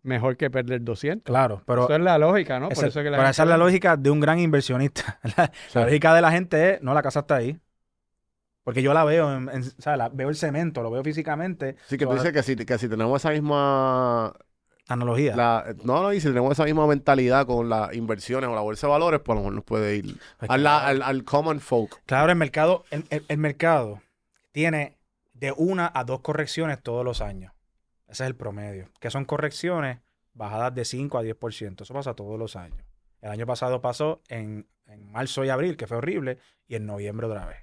mejor que perder 200. Claro, pero eso es la lógica, ¿no? Esa es la lógica de un gran inversionista. La lógica de la gente es, no, la casa está ahí. Porque yo la veo, veo el cemento, lo veo físicamente. Sí, que tú dices que si tenemos esa misma analogía. Y si tenemos esa misma mentalidad con las inversiones o la bolsa de valores, pues a lo mejor nos puede ir al common folk. Claro, el mercado tiene de 1 a 2 correcciones todos los años. Ese es el promedio. Que son correcciones bajadas de 5 a 10%. Eso pasa todos los años. El año pasado pasó en marzo y abril, que fue horrible, y en noviembre otra vez.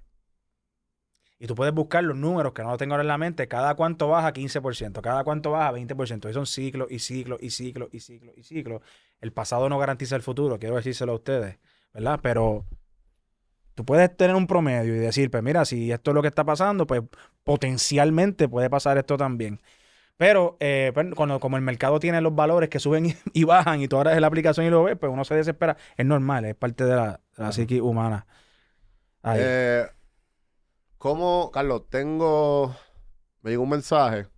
Y tú puedes buscar los números, que no lo tengo ahora en la mente, cada cuánto baja 15%, cada cuánto baja 20%. Y son ciclos y ciclos y ciclos y ciclos y ciclos. El pasado no garantiza el futuro, quiero decírselo a ustedes, ¿verdad? Pero tú puedes tener un promedio y decir, pues mira, si esto es lo que está pasando, pues potencialmente puede pasar esto también. Pero como el mercado tiene los valores que suben y bajan y tú ahora es la aplicación y lo ves, pues uno se desespera. Es normal, es parte de la psique humana. Carlos, me llegó un mensaje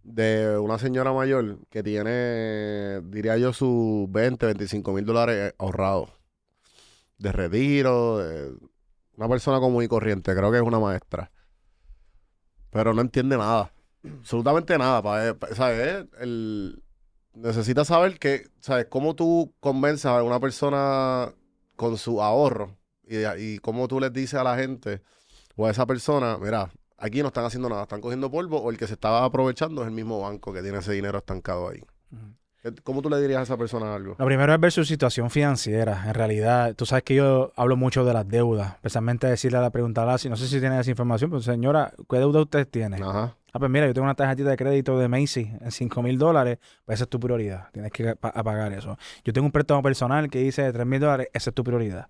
de una señora mayor que tiene, diría yo, sus $20,000-$25,000 ahorrados de retiro, una persona común y corriente, creo que es una maestra, pero no entiende nada, absolutamente nada, ¿sabes? Necesita saber que, ¿sabes? Cómo tú convences a una persona con su ahorro y cómo tú les dices a la gente o a esa persona, mira, aquí no están haciendo nada, están cogiendo polvo, o el que se estaba aprovechando es el mismo banco que tiene ese dinero estancado ahí. ¿Cómo tú le dirías a esa persona algo? Lo primero es ver su situación financiera. En realidad, tú sabes que yo hablo mucho de las deudas. Especialmente decirle a la preguntarla, si no sé si tiene esa información, pero señora, ¿qué deuda usted tiene? Ajá. Ah, pues mira, yo tengo una tarjetita de crédito de Macy en $5,000, pues esa es tu prioridad. Tienes que pagar eso. Yo tengo un préstamo personal que dice de $3,000, esa es tu prioridad.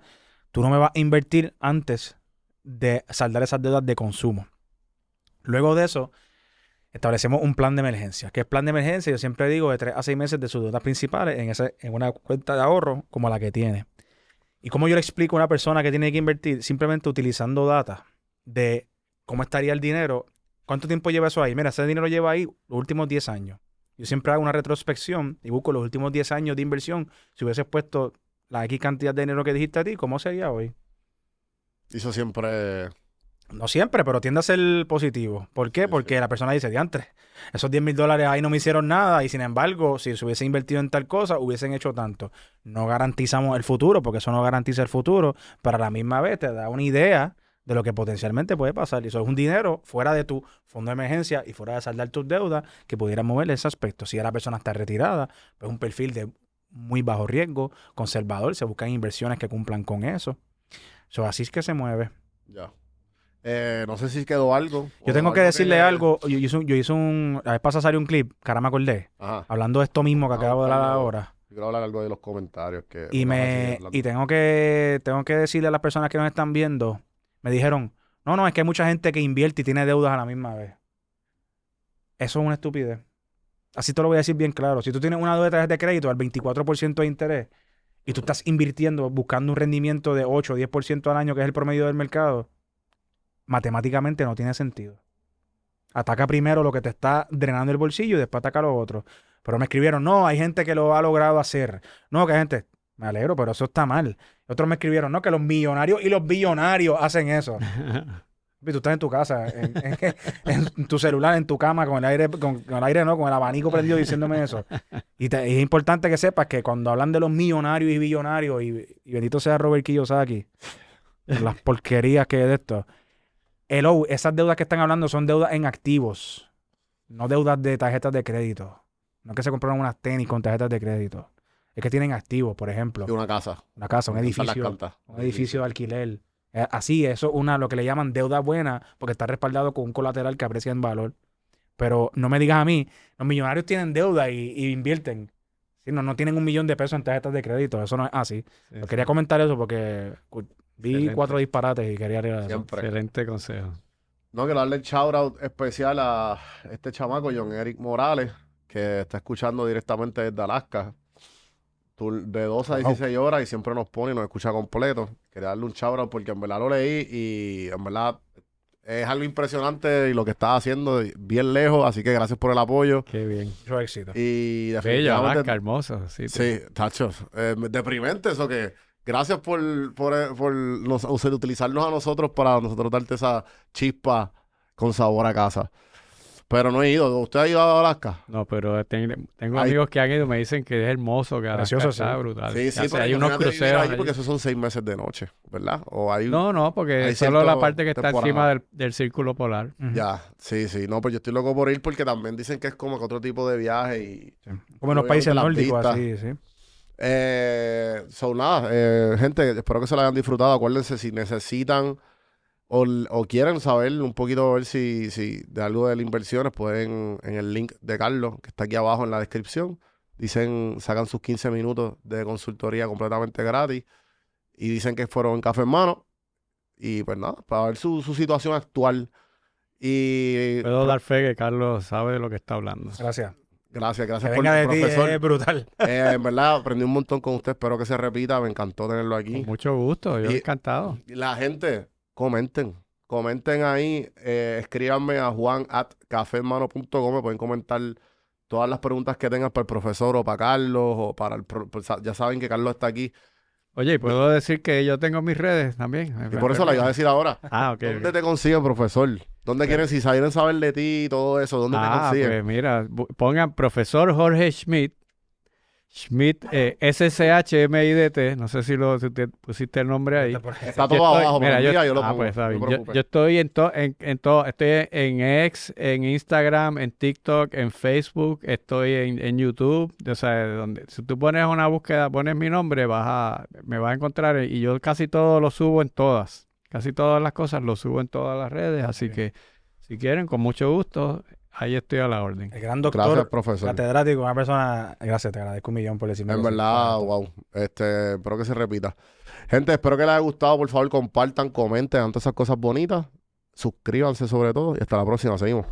Tú no me vas a invertir antes de saldar esas deudas de consumo. Luego de eso, establecemos un plan de emergencia. ¿Qué es plan de emergencia? Yo siempre digo de 3 a 6 meses de sus deudas principales en una cuenta de ahorro como la que tiene. ¿Y cómo yo le explico a una persona que tiene que invertir? Simplemente utilizando data de cómo estaría el dinero. ¿Cuánto tiempo lleva eso ahí? Mira, ese dinero lleva ahí los últimos 10 años. Yo siempre hago una retrospección y busco los últimos 10 años de inversión. Si hubieses puesto la X cantidad de dinero que dijiste a ti, ¿cómo sería hoy? Eso siempre... No siempre, pero tiende a ser positivo. ¿Por qué? Sí, Porque sí. la persona dice, diantre, esos $10,000 ahí no me hicieron nada y sin embargo, si se hubiese invertido en tal cosa, hubiesen hecho tanto. No garantizamos el futuro, porque eso no garantiza el futuro, pero a la misma vez te da una idea de lo que potencialmente puede pasar. Y eso es un dinero fuera de tu fondo de emergencia y fuera de saldar tus deudas que pudieran moverle ese aspecto. Si la persona está retirada, pues un perfil de muy bajo riesgo, conservador, se buscan inversiones que cumplan con eso. Así es que se mueve. Ya. No sé si quedó algo. Yo o tengo que algo decirle algo. Yo hice un... La vez pasada salió un clip, que ahora me acordé, Ajá. hablando de esto mismo que Vamos acabo de hablar buscando- ahora. Yo quiero hablar algo de los comentarios. Que Y no me vas a seguir hablando. tengo que decirle a las personas que nos están viendo, me dijeron, no, es que hay mucha gente que invierte y tiene deudas a la misma vez. Eso es una estupidez. Así te lo voy a decir bien claro. Si tú tienes una deuda de tarjeta de crédito al 24% de interés y tú estás invirtiendo, buscando un rendimiento de 8 o 10% al año, que es el promedio del mercado, matemáticamente no tiene sentido. Ataca primero lo que te está drenando el bolsillo y después ataca lo otro. Pero me escribieron, no, hay gente que lo ha logrado hacer. No, que hay gente, me alegro, pero eso está mal. Otros me escribieron, no, que los millonarios y los billonarios hacen eso. Y tú estás en tu casa, en tu celular, en tu cama, con el aire, con el aire no, con el abanico prendido diciéndome eso. Y es importante que sepas que cuando hablan de los millonarios y billonarios, y bendito sea Robert Kiyosaki, las porquerías que es de esto. Esas deudas que están hablando son deudas en activos, no deudas de tarjetas de crédito. No es que se compraron unas tenis con tarjetas de crédito. Es que tienen activos, por ejemplo, Y una casa. una casa, un Me encantan las edificio, cartas. un edificio de alquiler. Así, eso es lo que le llaman deuda buena, porque está respaldado con un colateral que aprecia en valor. Pero no me digas a mí, los millonarios tienen deuda y invierten. Sí, no tienen $1 millón de pesos en tarjetas de crédito. Eso no es así. Sí, Quería comentar eso porque vi Excelente. 4 disparates y quería arreglar eso. Siempre. Excelente consejo. No, quiero darle el shout out especial a este chamaco, John Eric Morales, que está escuchando directamente desde Alaska. De 12 a Wow. 16 horas y siempre nos pone y nos escucha completo. Quería darle un shout out porque en verdad lo leí y en verdad es algo impresionante y lo que estás haciendo bien lejos, así que gracias por el apoyo. Qué bien. Mucho éxito. Y Bello, definitivamente... Alaska, hermoso. Sí, Sí, tachos. Deprimente eso que... Gracias por utilizarnos a nosotros para nosotros darte esa chispa con sabor a casa. Pero no he ido. ¿Usted ha ido a Alaska? No, pero tengo Ay. amigos que han ido y me dicen que es hermoso, que Alaska Precioso, está sí. brutal. Sí, sí, Ya sé, pero hay unos imagínate vivir cruceros allí allí. porque esos son 6 meses de noche, ¿verdad? O hay... No, porque hay solo la cierto parte que está temporada. encima del círculo polar. Ujú. Ya, sí, sí. No, pues yo estoy loco por ir porque también dicen que es como que otro tipo de viaje y... Sí. Como en los Obviamente países las nórdicos, vistas. así, sí. Nada, gente, espero que se la hayan disfrutado. Acuérdense, si necesitan o quieren saber un poquito, ver si de algo de las inversiones, pueden en el link de Carlos, que está aquí abajo en la descripción, sacan sus 15 minutos de consultoría completamente gratis y dicen que fueron en Café en Mano y pues nada, para ver su situación actual. Y Puedo dar fe que Carlos sabe de lo que está hablando. Gracias. gracias Que por venga de ti profesor. es brutal. En verdad, aprendí un montón con usted. Espero que se repita. Me encantó tenerlo aquí. Con mucho gusto, yo Y- encantado. Y la gente, comenten ahí. Escríbanme a juan@cafehermano.com. Me pueden comentar todas las preguntas que tengan para el profesor o para Carlos o para ya saben que Carlos está aquí. Oye, y puedo decir que yo tengo mis redes también. Y por eso la iba a decir ahora. Ah, ok. ¿Dónde ok. te consiguen, profesor? ¿Dónde quieren, si quieren saber de ti y todo eso, dónde te consiguen? Pues mira, pongan profesor Jorge Schmidt Schmidt, SCHMIDT, no sé si te pusiste el nombre ahí. Está todo abajo, mira, pero yo lo pongo. pues está no te bien. preocupes. Yo estoy en todo, estoy en X, en Instagram, en TikTok, en Facebook, estoy en YouTube, o sea, si tú pones una búsqueda, pones mi nombre, me vas a encontrar y yo casi todo lo subo en todas, casi todas las cosas lo subo en todas las redes, así que si quieren, con mucho gusto, ahí estoy a la orden. El gran doctor, Gracias, profesor. catedrático, una persona... Gracias, te agradezco un millón por decirme En eso. verdad, wow. Espero que se repita. Gente, espero que les haya gustado. Por favor, compartan, comenten, hagan todas esas cosas bonitas. Suscríbanse sobre todo y hasta la próxima. Seguimos.